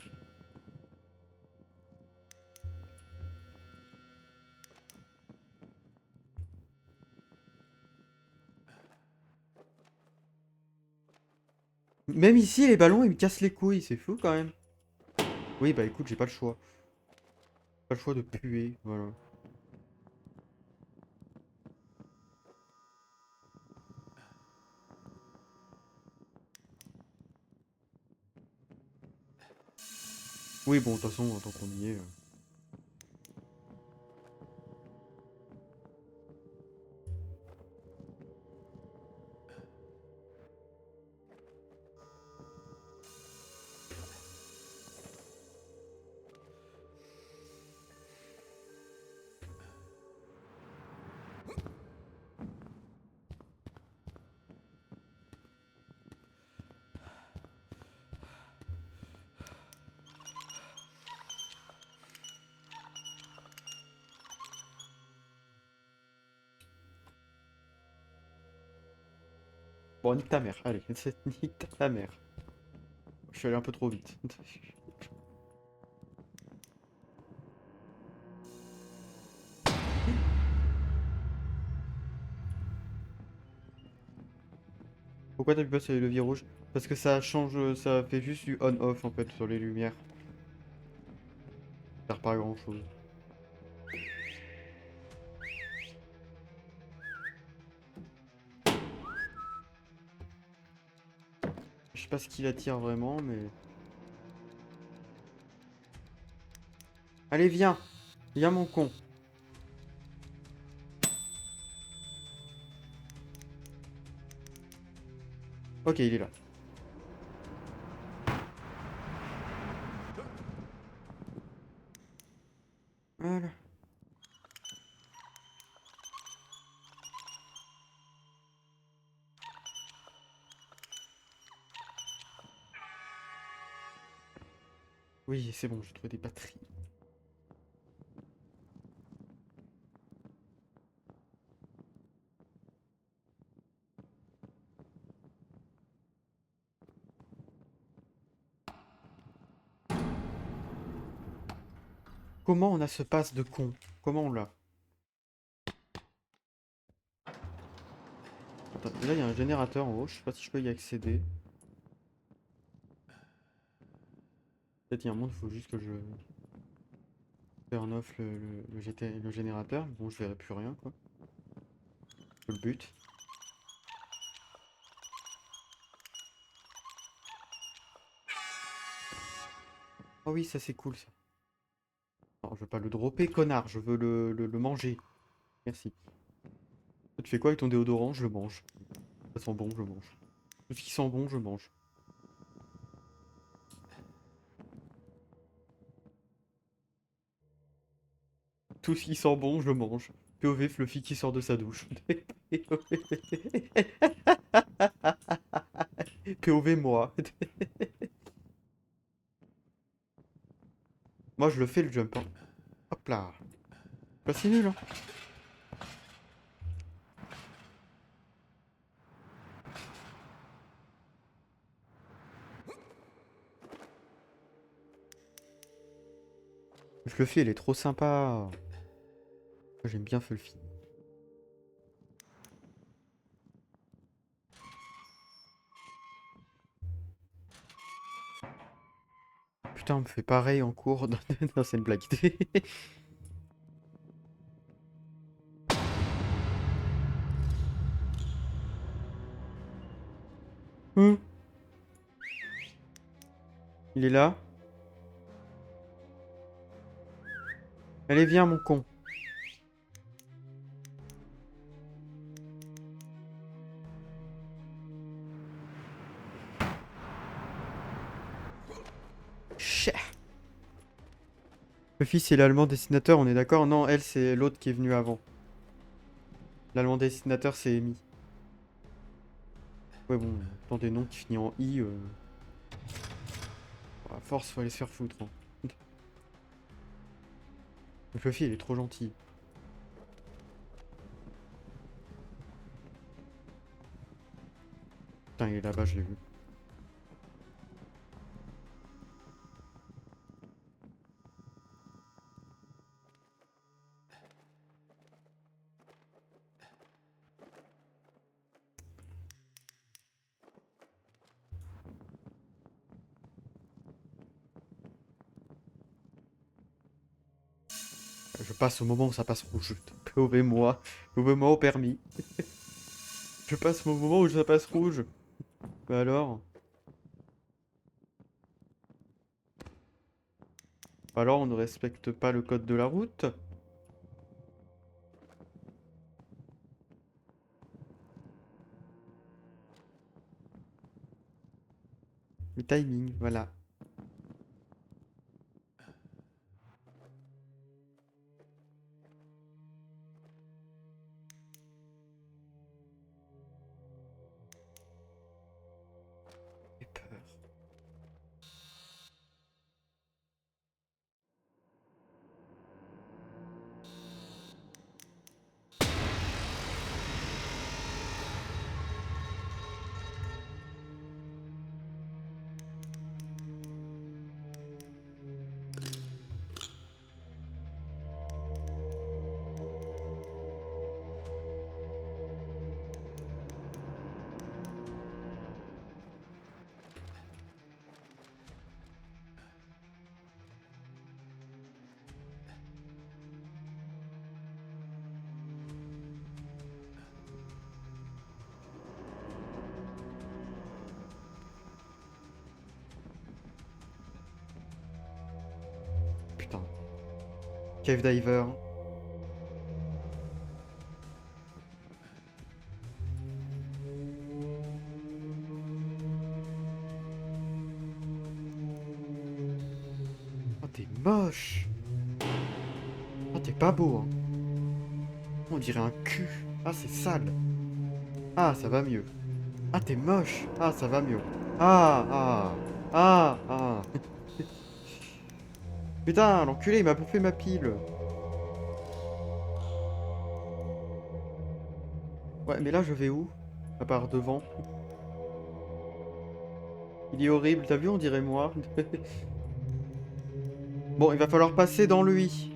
Même ici, les ballons, ils me cassent les couilles. C'est fou, quand même. Oui, bah écoute, j'ai pas le choix. Pas le choix de puer, voilà. Oui, bon, de toute façon, tant qu'on y est... Bon, nique ta mère. Allez, nique ta mère. Je suis allé un peu trop vite. Pourquoi t'appuies pas sur les leviers rouges? Parce que ça change, ça fait juste du on-off en fait sur les lumières. Ça sert pas à grand chose. Je sais pas ce qui l'attire vraiment, mais... Allez, viens! Viens, mon con! Ok, il est là. Voilà. Oui, c'est bon, j'ai trouvé des batteries. Comment on a ce passe de con? Comment on l'a? Attends, là, il y a un générateur en haut, je sais pas si je peux y accéder. Peut-être il y a un monde, il faut juste que je... turn off le générateur. Bon, je verrai plus rien, quoi. C'est le but. Ah oui, ça c'est cool, ça. Non, je veux pas le dropper, connard, je veux le manger. Merci. Tu fais quoi avec ton déodorant? Je le mange. Ça sent bon, je mange. Tout ce qui sent bon, je mange. Tout ce qui sent bon, je mange. POV Fluffy qui sort de sa douche. POV moi. Moi je le fais le jump, hein. Hop là. Pas si nul, hein. Fluffy, elle est trop sympa. J'aime bien Fluffy. Putain, on me fait pareil en cours. Non, c'est une blague. Hmm, il est là. Allez, viens, mon con. Chais. Fluffy, c'est l'allemand dessinateur, on est d'accord? Non, elle, c'est l'autre qui est venue avant. L'allemand dessinateur, c'est Amy. Ouais, bon, tant des noms qui finissent en I. À force, faut aller se faire foutre. Hein. Le Fluffy, il est trop gentil. Putain, il est là-bas, je l'ai vu. Je passe au moment où ça passe rouge. POV-moi. POV-moi au permis. Je passe au moment où ça passe rouge. Bah alors? Alors, on ne respecte pas le code de la route? Le timing, voilà. J'ai peur. Putain. Cave diver. Oh, t'es moche. Oh, t'es pas beau, hein. On dirait un cul. Ah, c'est sale. Ah, ça va mieux. Ah, t'es moche. Ah, ça va mieux. Ah, ah. Ah, ah. Putain, l'enculé, il m'a bouffé ma pile. Ouais, mais là, je vais où? À part devant. Il est horrible, t'as vu, on dirait moi. Bon, il va falloir passer dans lui.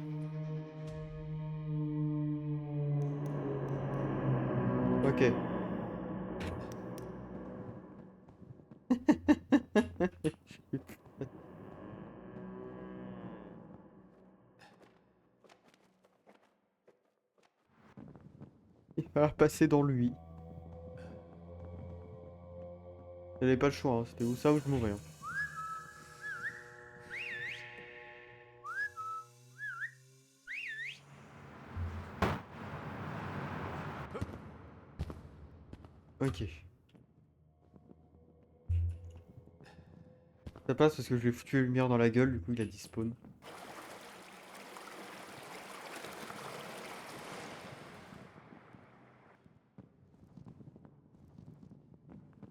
Ok. Il va falloir passer dans lui. J'avais pas le choix, hein. C'était où ça ou je mourrais. Hein. Ok. Ça passe parce que je lui ai foutu la lumière dans la gueule, du coup il a dit spawn.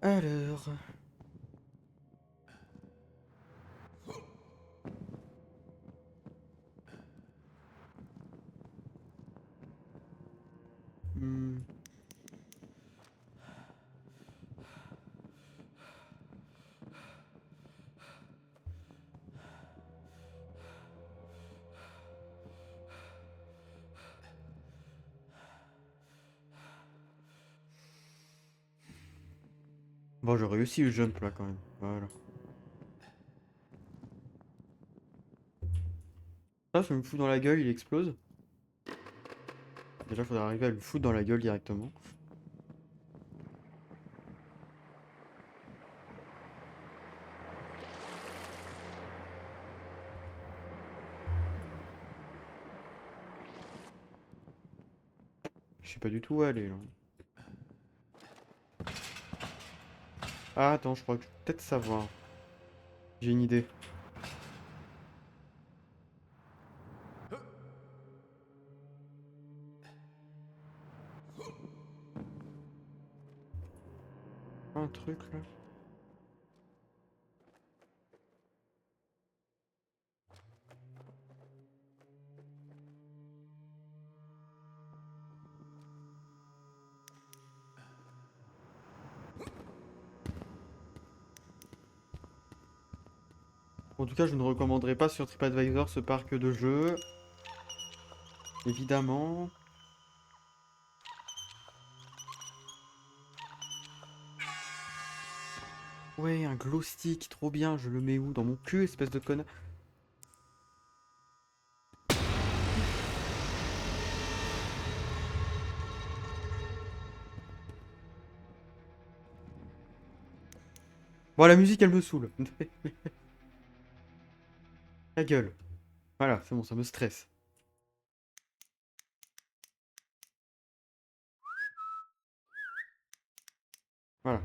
Alors... hmm, Bon, j'ai réussi le jump là quand même. Voilà. Ça me fout dans la gueule, il explose. Déjà, faudrait arriver à le foutre dans la gueule directement. Je sais pas du tout où aller là. Ah, attends, je crois que je peux peut-être savoir. J'ai une idée. Un truc là. En tout cas, je ne recommanderais pas sur TripAdvisor ce parc de jeux. Évidemment. Ouais, un glow stick, trop bien. Je le mets où? Dans mon cul, espèce de connard. Bon, la musique, elle me saoule. La gueule. Voilà, c'est bon, ça me stresse. Voilà.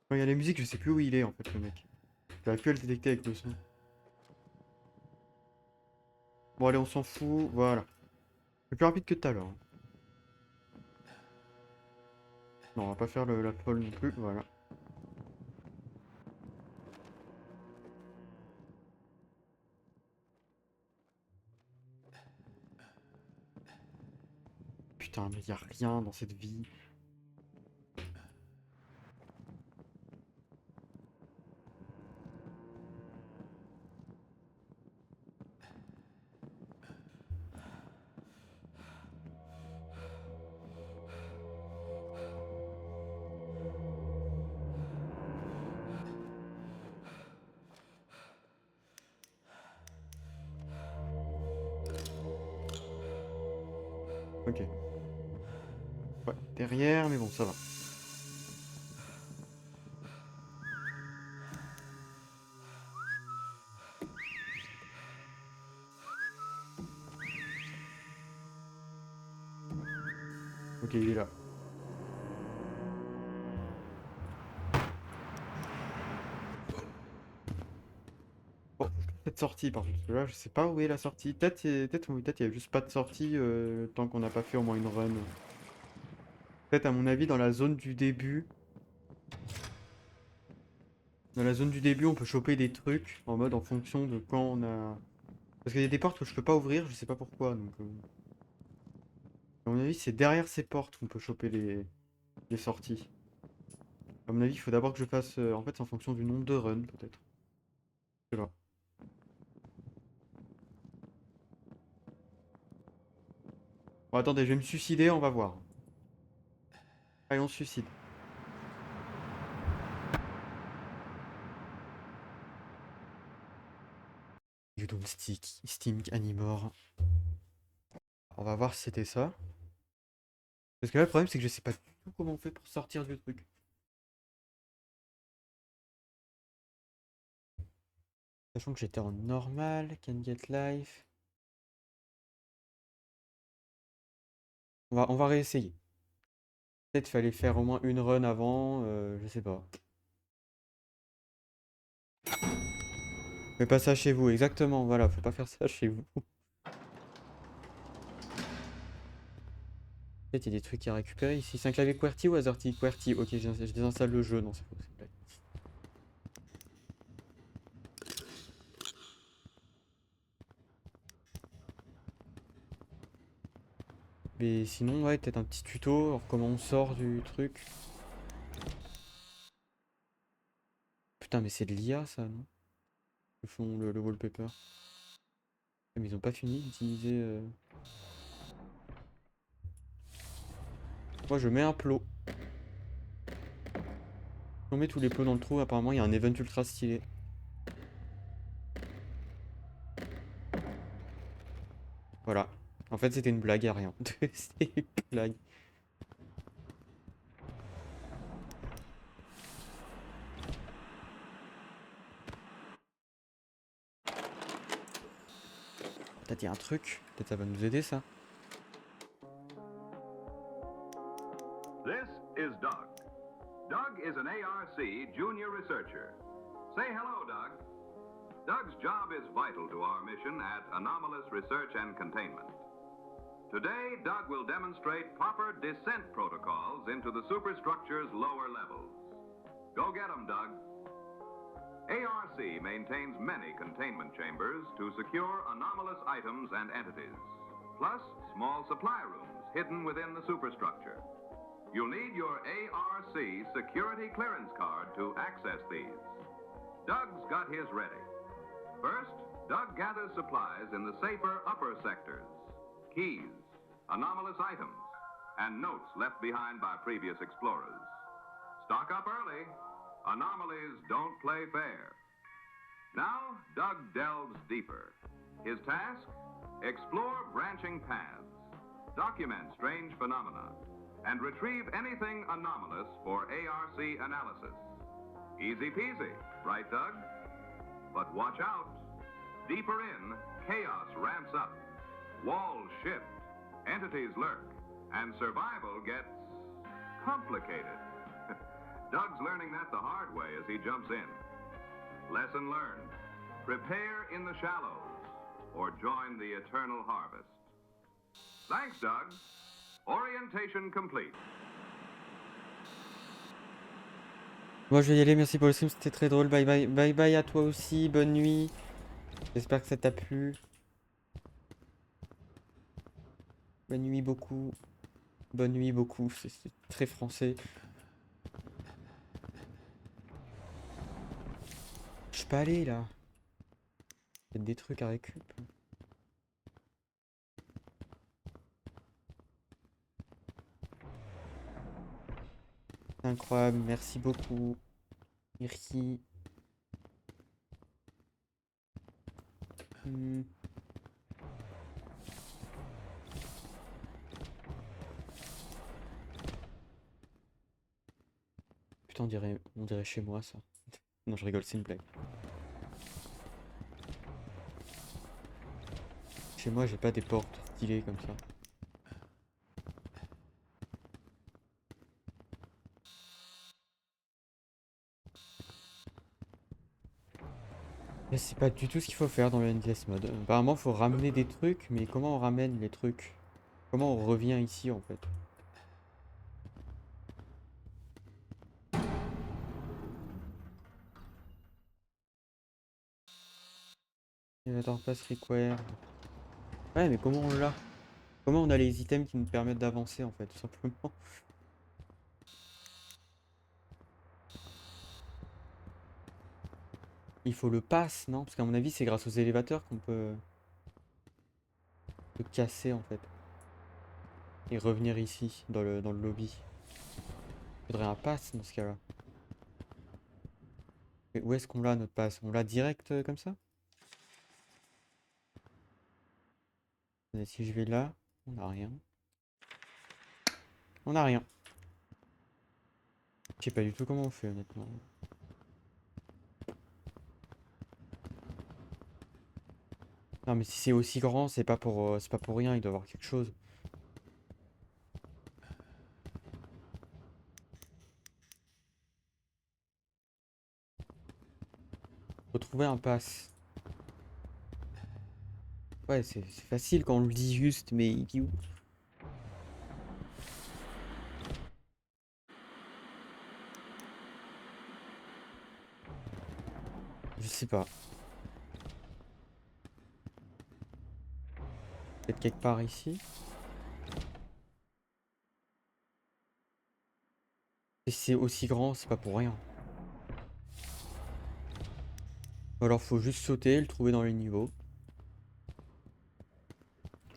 Quand il y a la musique, je sais plus où il est en fait, le mec. J'aurais pu le détecter avec le son. Bon, allez, on s'en fout. Voilà. C'est plus rapide que tout à l'heure, hein. Non, on va pas faire la folle non plus. Voilà. Putain, mais y a rien dans cette vie. Ok. Ouais, derrière, mais bon, ça va. Ok, il est là. Bon, cette sortie par contre, parce que là, je sais pas où est la sortie. Peut-être il y a juste pas de sortie tant qu'on n'a pas fait au moins une run. Peut-être à mon avis dans la zone du début. Dans la zone du début, on peut choper des trucs en mode en fonction de quand on a. Parce qu'il y a des portes que je peux pas ouvrir, je sais pas pourquoi. Donc, à mon avis, c'est derrière ces portes qu'on peut choper les sorties. À mon avis, il faut d'abord que je fasse. En fait, c'est en fonction du nombre de runs, peut-être. Je sais pas. Bon, attendez, je vais me suicider, on va voir. Allez, on se suicide. You don't stick, stink anymore. On va voir si c'était ça. Parce que là, le problème, c'est que je sais pas du tout comment on fait pour sortir du truc. Sachant que j'étais en normal, can get life. On va réessayer. Peut-être fallait faire au moins une run avant, je sais pas. Mais pas ça chez vous, exactement, voilà, faut pas faire ça chez vous. Peut-être il y a des trucs à récupérer ici. C'est un clavier QWERTY ou AZERTY? QWERTY, ok, je désinstalle le jeu, non, c'est faux, c'est blague. Mais sinon, ouais, peut-être un petit tuto, alors comment on sort du truc. Putain, mais c'est de l'IA ça, non? Le fond, le wallpaper. Mais ils ont pas fini d'utiliser. Moi, je mets un plot. On met tous les plots dans le trou. Apparemment, il y a un event ultra stylé. Voilà. En fait, c'était une blague, à rien. C'était une blague. T'as dit un truc? Peut-être ça va nous aider, ça. This is Doug. Doug is an ARC junior researcher. Say hello, Doug. Doug's job is vital to our mission at Anomalous Research and Containment. Today, Doug will demonstrate proper descent protocols into the superstructure's lower levels. Go get 'em, Doug. ARC maintains many containment chambers to secure anomalous items and entities, plus small supply rooms hidden within the superstructure. You'll need your ARC security clearance card to access these. Doug's got his ready. First, Doug gathers supplies in the safer upper sectors. Keys, anomalous items, and notes left behind by previous explorers. Stock up early. Anomalies don't play fair. Now, Doug delves deeper. His task? Explore branching paths, document strange phenomena, and retrieve anything anomalous for ARC analysis. Easy peasy, right, Doug? But watch out. Deeper in, chaos ramps up. Walls shift, entities lurk, and survival gets complicated. Doug's learning that the hard way as he jumps in. Lesson learned. Prepare in the shallows, or join the eternal harvest. Thanks, Doug. Orientation complete. Moi, je vais y aller. Merci pour le stream. C'était très drôle. Bye bye. Bye bye à toi aussi. Bonne nuit. J'espère que ça t'a plu. Bonne nuit beaucoup. Bonne nuit beaucoup. C'est très français. Je peux aller là. Il y a des trucs à récup. Incroyable. Merci beaucoup. Merci. Putain, on dirait chez moi ça. Non, je rigole, c'est une blague. Chez moi, j'ai pas des portes stylées comme ça. Mais c'est pas du tout ce qu'il faut faire dans le NDS mode. Apparemment, faut ramener des trucs, mais comment on ramène les trucs? Comment on revient ici en fait? Elevator pass require. Ouais, mais comment on l'a? Comment on a les items qui nous permettent d'avancer en fait, tout simplement? Il faut le pass, non? Parce qu'à mon avis, c'est grâce aux élévateurs qu'on peut casser en fait. Et revenir ici, dans le lobby. Il faudrait un pass dans ce cas-là. Mais où est-ce qu'on l'a notre pass? On l'a direct comme ça? Et si je vais là, on n'a rien. On n'a rien. Je sais pas du tout comment on fait honnêtement. Non mais si c'est aussi grand, c'est pas pour rien, il doit y avoir quelque chose. Faut trouver un pass. Ouais, c'est facile quand on le dit juste, mais il dit où? Je sais pas. Peut-être quelque part ici. Et si c'est aussi grand, c'est pas pour rien. Ou alors faut juste sauter, le trouver dans les niveaux.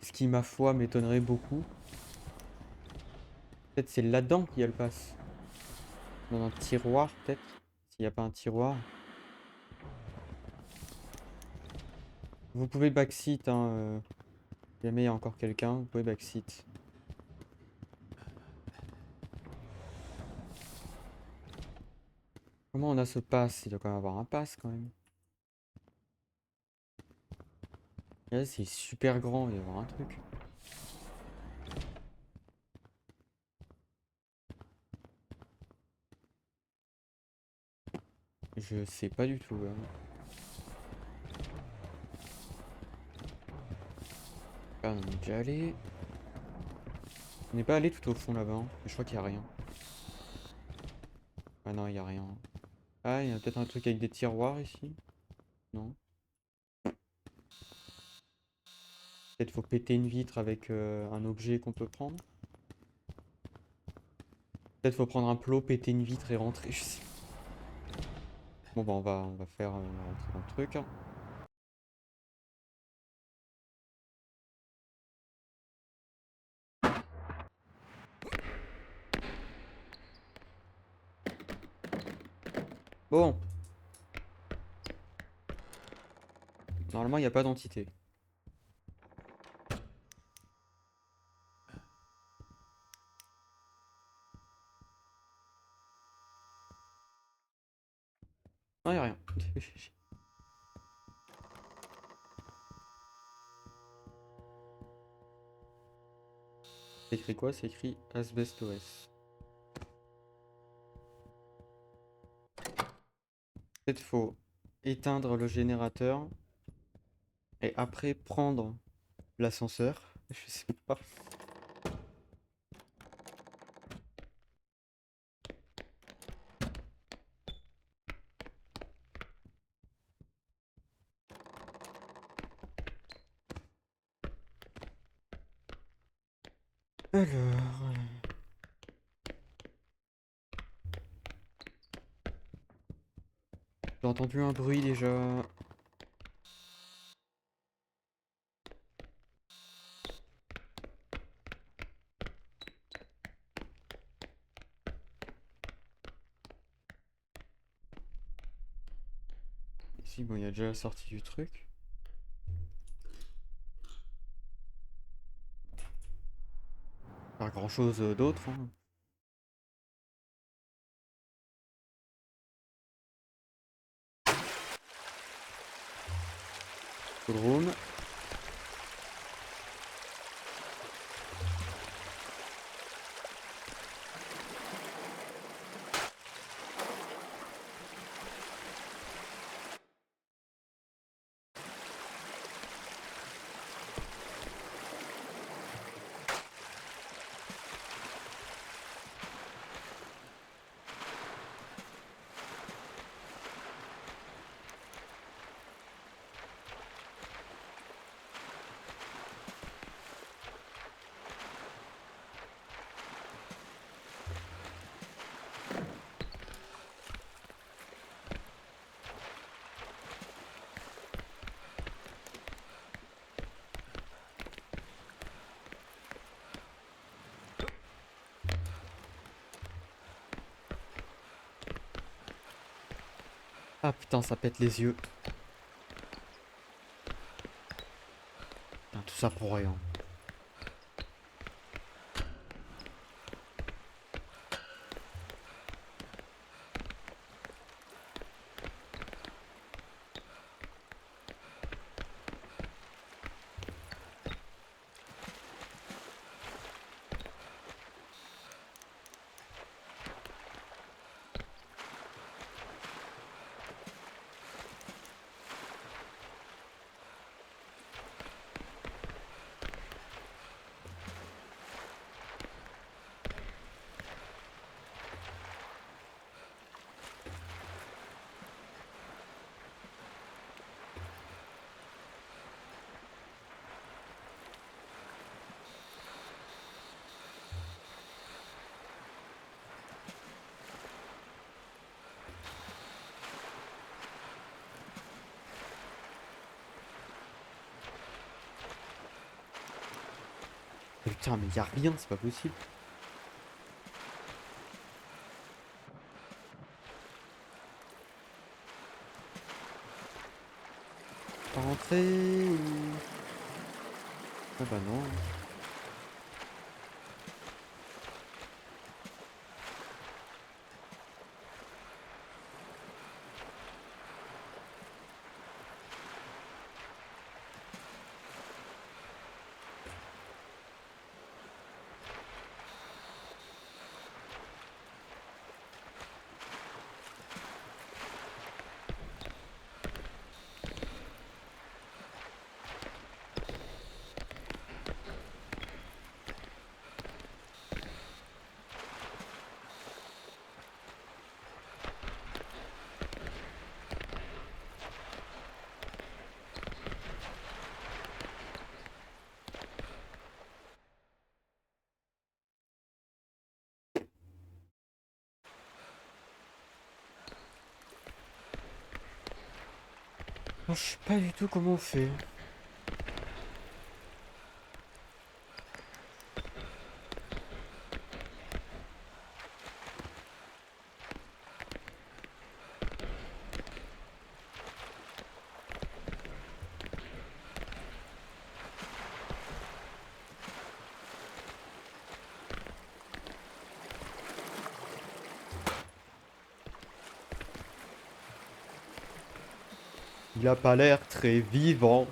Ce qui, ma foi, m'étonnerait beaucoup. Peut-être c'est là-dedans qu'il y a le pass. Dans un tiroir, peut-être. S'il n'y a pas un tiroir. Vous pouvez backseat, hein. Si jamais il y a encore quelqu'un, vous pouvez backseat. Comment on a ce pass? Il doit quand même avoir un pass quand même. Là, c'est super grand, il doit y avoir un truc. Je sais pas du tout. Là, on est déjà allé. On n'est pas allé tout au fond là-bas, hein. Mais je crois qu'il y a rien. Ah non, il y a rien. Ah, il y a peut-être un truc avec des tiroirs ici. Non. Peut-être faut péter une vitre avec un objet qu'on peut prendre. Peut-être faut prendre un plot, péter une vitre et rentrer, je sais. Bon bah on va faire on va rentrer dans le truc, hein. Bon, normalement il n'y a pas d'entité. Non, il n'y a rien. C'est écrit quoi? C'est écrit Asbestos. Peut-être faut éteindre le générateur et après prendre l'ascenseur. Je sais pas. Alors, j'ai entendu un bruit déjà. Ici, bon, il y a déjà la sortie du truc. Pas grand chose d'autre, hein. Full room. Ah putain, ça pète les yeux. Putain, tout ça pour rien. Putain, mais y a rien, c'est pas possible. pas rentrer ou... Ah bah non. Non, je sais pas du tout comment on fait. Il a pas l'air très vivant.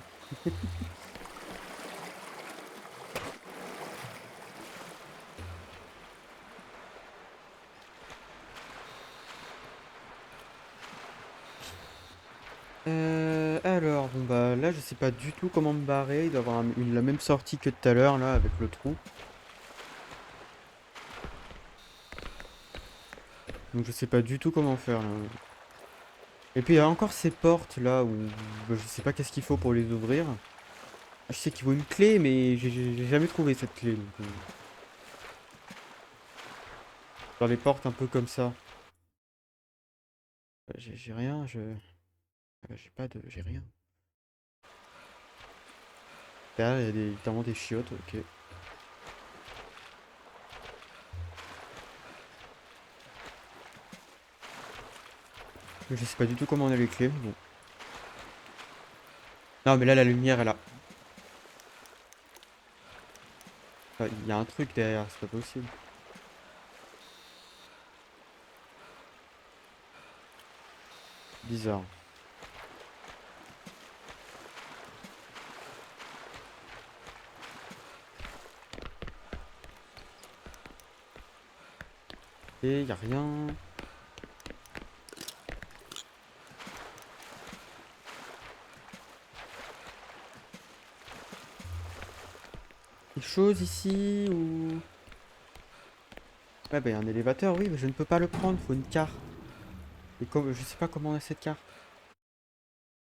Alors, bon bah là je sais pas du tout comment me barrer. Il doit y avoir la même sortie que tout à l'heure là avec le trou. Donc je sais pas du tout comment faire là. Et puis il y a encore ces portes là où bah, je sais pas qu'est-ce qu'il faut pour les ouvrir. Je sais qu'il faut une clé mais j'ai jamais trouvé cette clé. Donc, dans les portes un peu comme ça. J'ai rien, j'ai pas de. J'ai rien. Là il y a notamment des chiottes, ok. Je sais pas du tout comment on a les clés. Bon. Non mais là la lumière elle a. Ah, il y a un truc derrière, c'est pas possible. Bizarre. Et y a rien. Quelque chose ici ou... Ouais bah y a un élévateur, oui, mais je ne peux pas le prendre, faut une carte. Et comme je sais pas comment on a cette carte.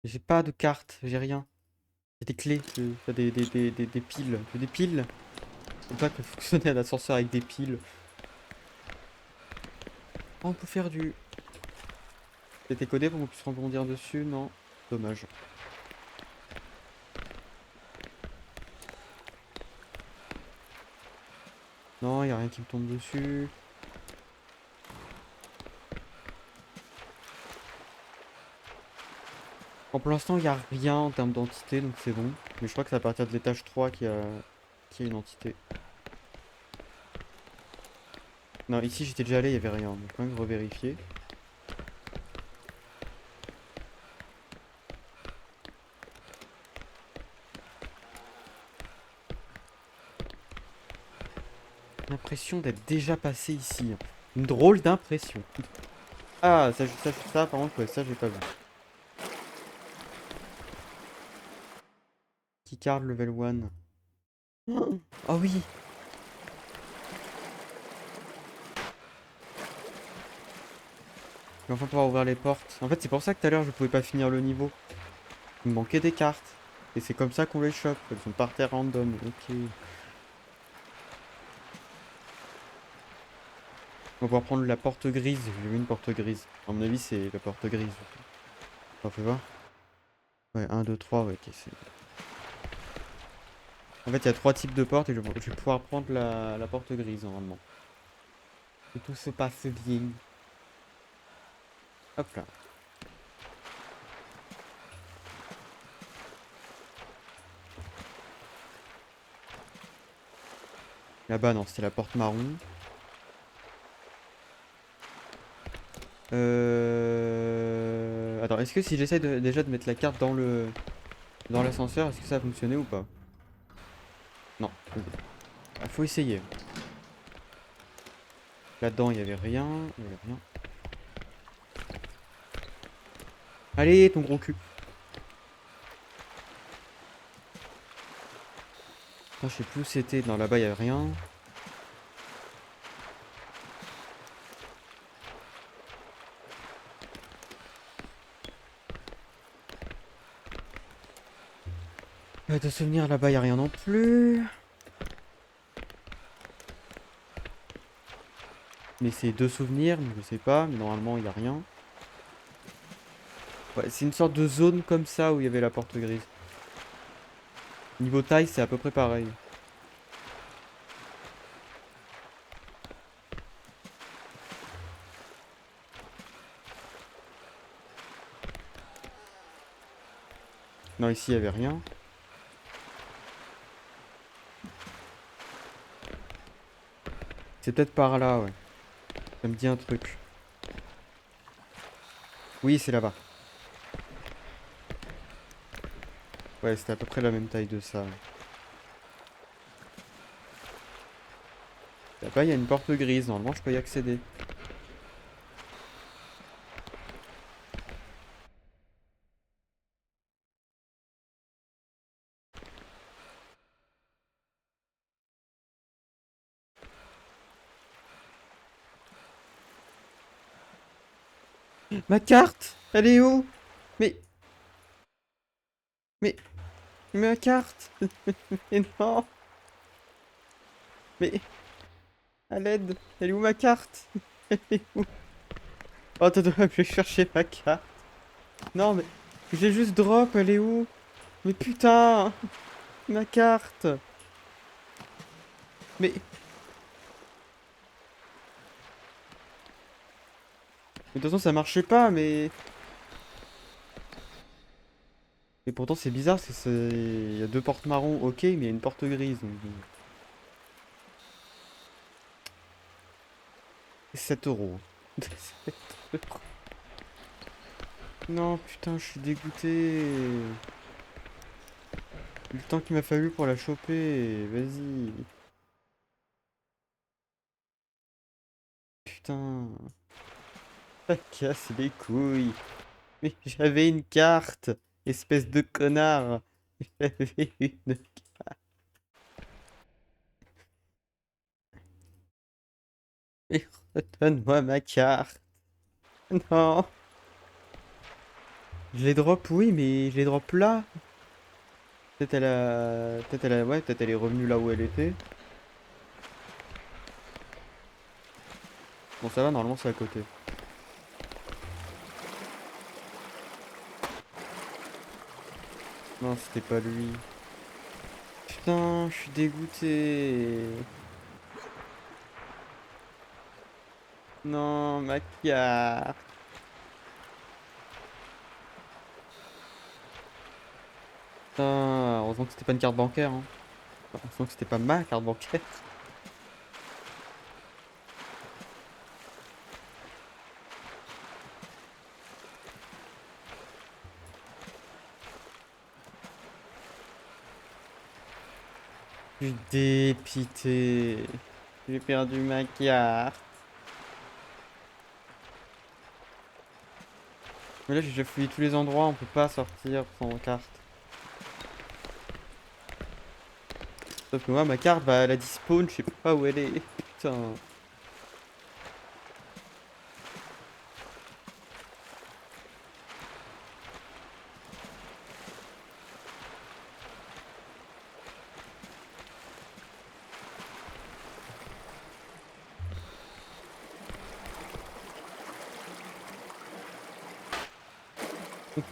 J'ai pas de carte, j'ai rien. J'ai des clés, des piles. Tu veux des piles? On peut pas fonctionner à l'ascenseur avec des piles. Oh, on peut faire du... C'était codé pour qu'on puisse rebondir dessus, non? Dommage. Non, y a rien qui me tombe dessus. Bon, pour l'instant, il n'y a rien en termes d'entité, donc c'est bon. Mais je crois que c'est à partir de l'étage 3 qu'il y a une entité. Non, ici j'étais déjà allé, il n'y avait rien. Donc quand même revérifier. L'impression d'être déjà passé ici. Une drôle d'impression. Ah, ça, par contre, ouais, ça j'ai pas vu. Keycard level 1. Oh oui! Je vais enfin pouvoir ouvrir les portes. En fait, c'est pour ça que tout à l'heure je pouvais pas finir le niveau. Il me manquait des cartes. Et c'est comme ça qu'on les chope. Elles sont par terre random. Ok. On va pouvoir prendre la porte grise. J'ai vu une porte grise. À mon avis, c'est la porte grise. On peut voir. Ouais, 1, 2, 3. Ouais, ok. En fait, il y a 3 types de portes et je vais pouvoir prendre la porte grise normalement. Et tout se passe bien. Hop là. Là-bas, non, c'était la porte marron. Attends, est-ce que si j'essaie déjà de mettre la carte dans l'ascenseur, est-ce que ça a fonctionné ou pas? Non. Ok. Ah, faut essayer. Là-dedans, il y avait rien. Il y avait rien. Allez, ton gros cul. Ah, je sais plus où c'était. Non, là-bas, il y avait rien. De souvenirs, là-bas, il y a rien non plus. Mais c'est deux souvenirs, donc je sais pas. Mais normalement, il y a rien. Ouais, c'est une sorte de zone comme ça où il y avait la porte grise. Niveau taille, c'est à peu près pareil. Non, ici, il y avait rien. C'est peut-être par là, ouais. Ça me dit un truc. Oui, c'est là-bas. Ouais, c'était à peu près la même taille de ça. Là-bas, il y a une porte grise. Normalement, je peux y accéder. Ma carte! Elle est où? Mais, mais, ma carte! Mais non! Mais, à l'aide! Elle est où ma carte? Elle est où? Oh, attends, je vais chercher ma carte. Non, mais, j'ai juste drop, elle est où? Mais putain! Ma carte! Mais de toute façon, ça marchait pas, mais... Et pourtant, c'est bizarre, parce que c'est... Il y a deux portes marron, ok, mais il y a une porte grise, donc... 7 €. Non, putain, je suis dégoûté. Le temps qu'il m'a fallu pour la choper, vas-y. Putain, ça casse les couilles. Mais j'avais une carte, espèce de connard. J'avais une... Mais redonne-moi ma carte. Non. Je les drop, oui, mais je les drop là. Peut-être elle a... Peut-être elle a... Ouais, peut-être elle est revenue là où elle était. Bon, ça va, normalement c'est à côté. Non, c'était pas lui. Putain, je suis dégoûté. Non, ma carte. Putain, heureusement que c'était pas une carte bancaire, hein. Enfin, heureusement que c'était pas ma carte bancaire. Je suis dépité. J'ai perdu ma carte. Mais là, j'ai déjà fouillé tous les endroits, on peut pas sortir sans carte. Sauf que moi, ma carte, bah, elle a dispawn, je sais pas où elle est. Putain.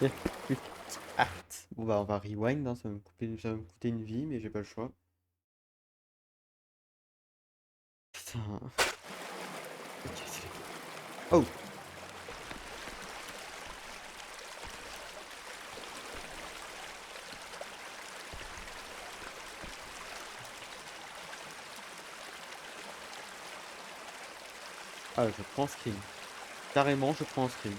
Il y a plus de carte. Bon, bah, on va rewind, hein, ça va me coûter une vie, mais j'ai pas le choix. Putain. Oh! Ah, je prends screen. Carrément, je prends un screen.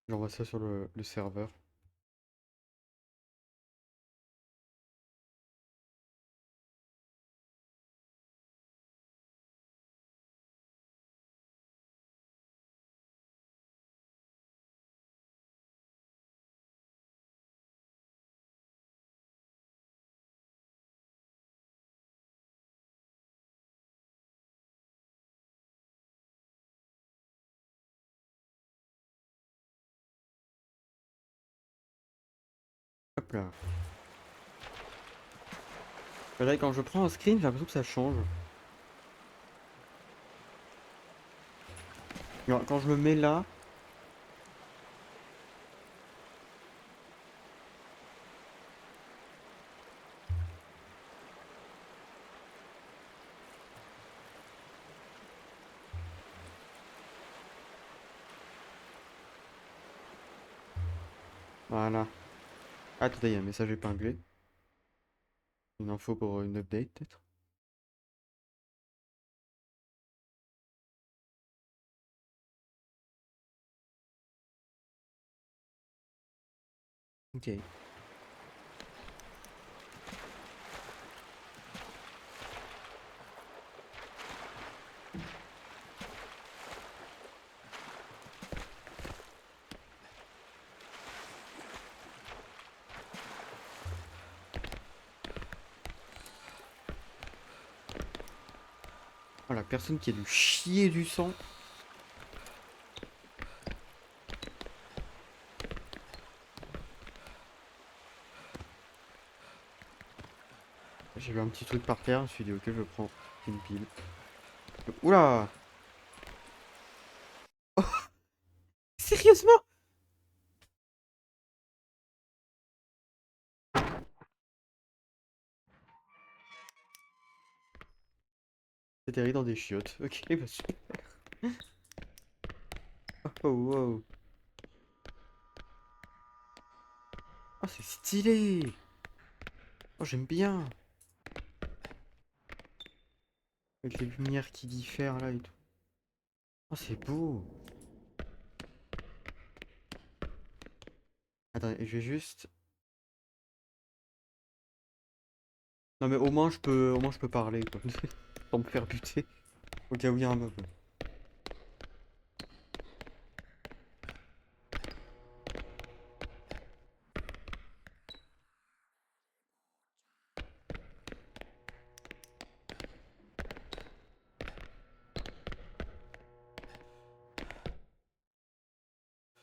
J'envoie ça sur le serveur. Hop là. Là, quand je prends un screen, j'ai l'impression que ça change. Alors, quand je me mets là, voilà. Attendez, il y a un message épinglé. Une info pour une update, peut-être. Ok. Oh, la personne qui a dû chier du sang. J'ai vu un petit truc par terre, je me suis dit ok, je prends une pile. Oula! Oh, sérieusement? Atterri dans des chiottes. Ok, bah super. Oh, wow. Oh, c'est stylé! Oh, j'aime bien! Avec les lumières qui diffèrent là et tout. Oh, c'est beau! Attends, je vais juste. Non mais au moins je peux parler quoi. Sans me faire buter. Au cas où il y a un mob.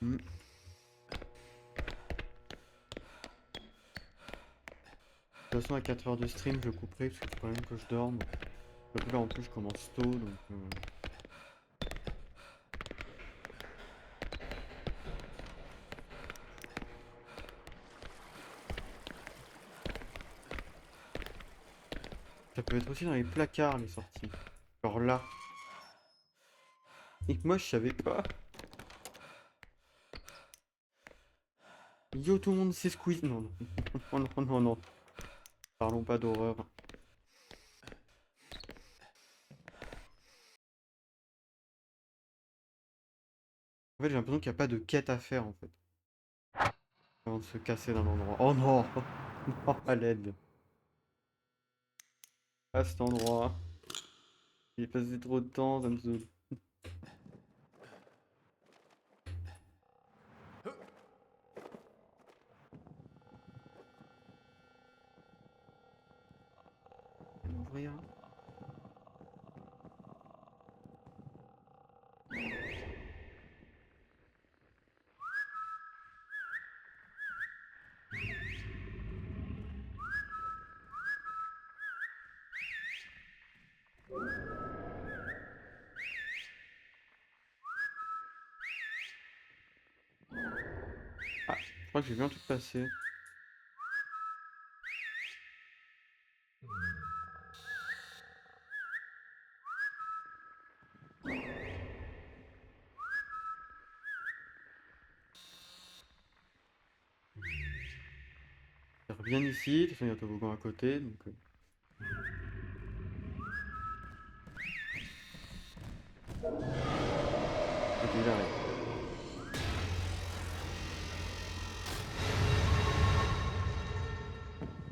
Hmm. De toute façon à 4 heures de stream je couperai parce qu'il faut quand même que je dorme. Surtout là en plus je commence tôt donc ça peut être aussi dans les placards les sorties. Genre là. Et moi je savais pas. Yo tout le monde sait squeeze. Non non. Oh, non non non. Parlons pas d'horreur. En fait j'ai l'impression qu'il n'y a pas de quête à faire en fait. Avant de se casser d'un endroit. Oh non. Non à l'aide. À cet endroit. J'ai passé trop de temps, ça me saoule. Ouvrir. Ah, je crois que j'ai vu un truc passer. Viens ici, de toute façon il y a un toboggan à côté, donc... Ok, il arrive.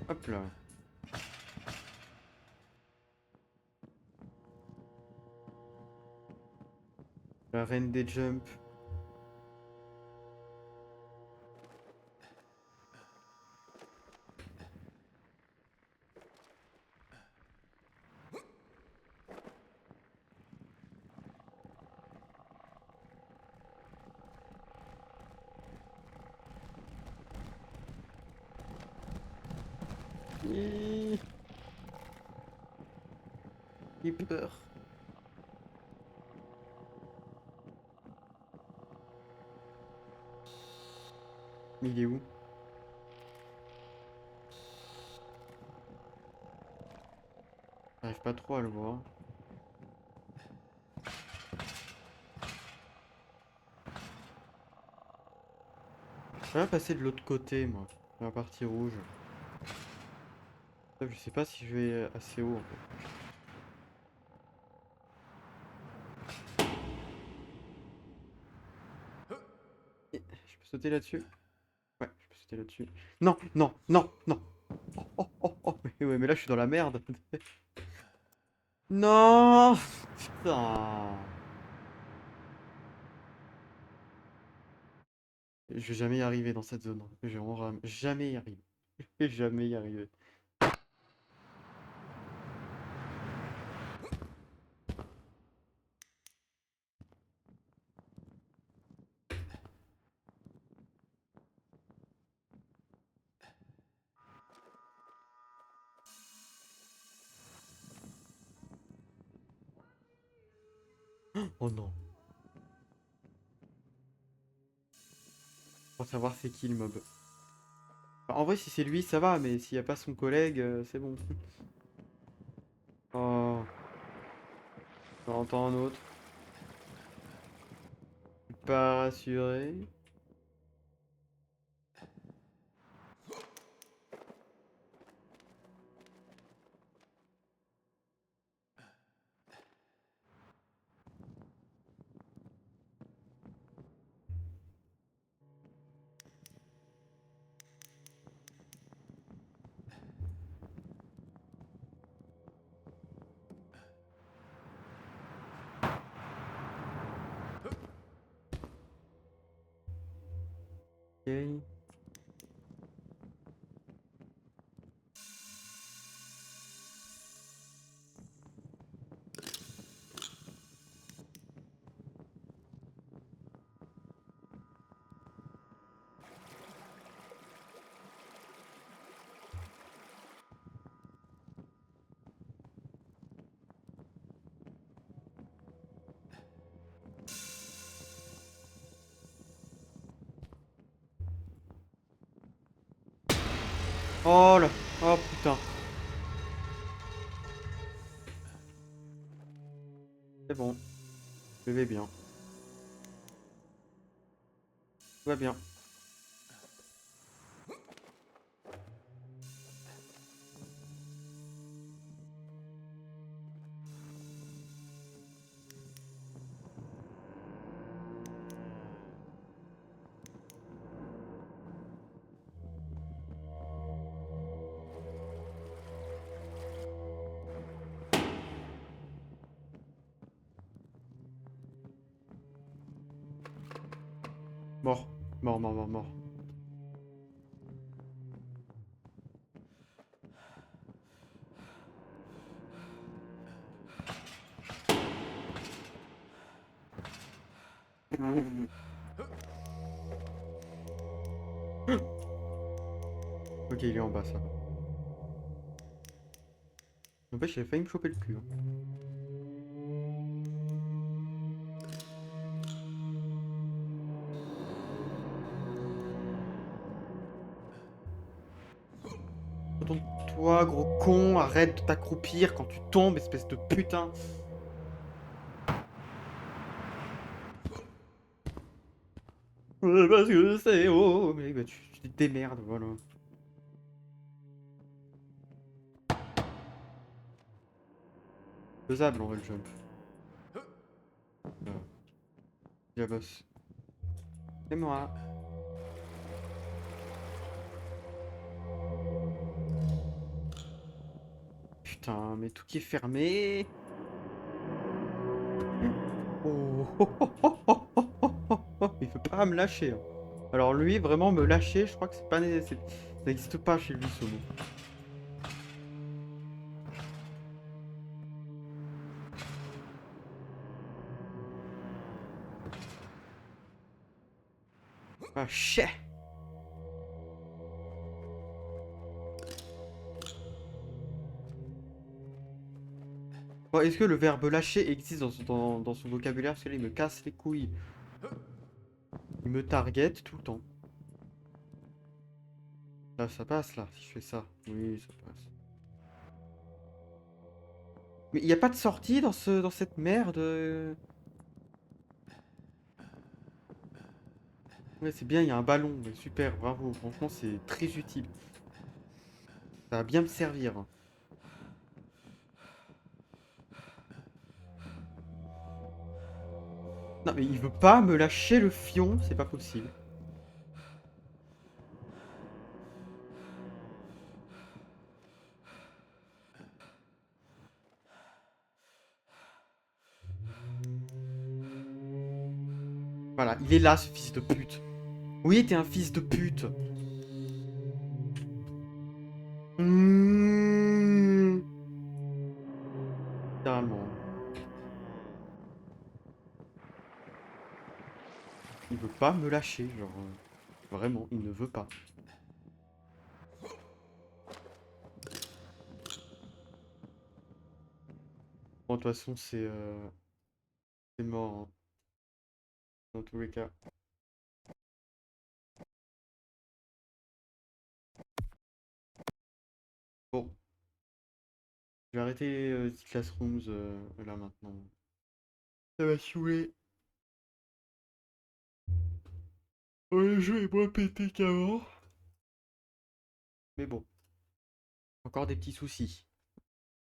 Hop là. La reine des jumps. Hi. J'ai peur. Mais il est où? J'arrive pas trop à le voir. Je vais passer de l'autre côté, moi. Dans la partie rouge. Je sais pas si je vais assez haut, en fait. Je peux sauter là-dessus? Ouais, je peux sauter là-dessus. Non, non, non, non. Oh, oh, oh, oh. Mais ouais, mais là, je suis dans la merde. Non! Putain. Je vais jamais y arriver dans cette zone. Je vais vraiment jamais y arriver. Je vais jamais y arriver. Oh non. Pour savoir c'est qui le mob. Enfin, en vrai, si c'est lui, ça va, mais s'il n'y a pas son collègue, c'est bon. Oh, j'en entends un autre. Je suis pas rassuré. Ok. Oh là. Oh putain. C'est bon. Je vais bien. Tout va bien. Mort. Mort, mort, mort, mort. Ok, il est en bas, ça va. N'empêche, il a failli me choper le cul, hein. Retourne-toi, gros con, arrête de t'accroupir quand tu tombes, espèce de putain. Parce que c'est haut. Mais bah, tu te démerdes, voilà. Faisable en vrai le jump. Voilà. La boss. C'est moi. Putain, mais tout qui est fermé. Oh, il veut pas me lâcher, hein. Alors lui, vraiment me lâcher, je crois que c'est pas ça n'existe pas chez lui ce mot. Ah chais. Bon, est-ce que le verbe lâcher existe dans son vocabulaire? Parce que là, il me casse les couilles. Il me target tout le temps. Là, ça passe là, si je fais ça. Oui, ça passe. Mais il n'y a pas de sortie dans cette merde. Ouais, c'est bien, il y a un ballon. Ouais, super, bravo. Franchement, c'est très utile. Ça va bien me servir, hein. Non, mais il veut pas me lâcher le fion, c'est pas possible. Voilà, il est là, ce fils de pute. Oui, t'es un fils de pute. Mmh. Littéralement. Il veut pas me lâcher, genre. Vraiment, il ne veut pas. Bon, de toute façon, c'est mort, hein, dans tous les cas. Bon, je vais arrêter The Classrooms là maintenant. Ça va saouler. Le jeu est moins pété qu'avant. Mais bon, encore des petits soucis.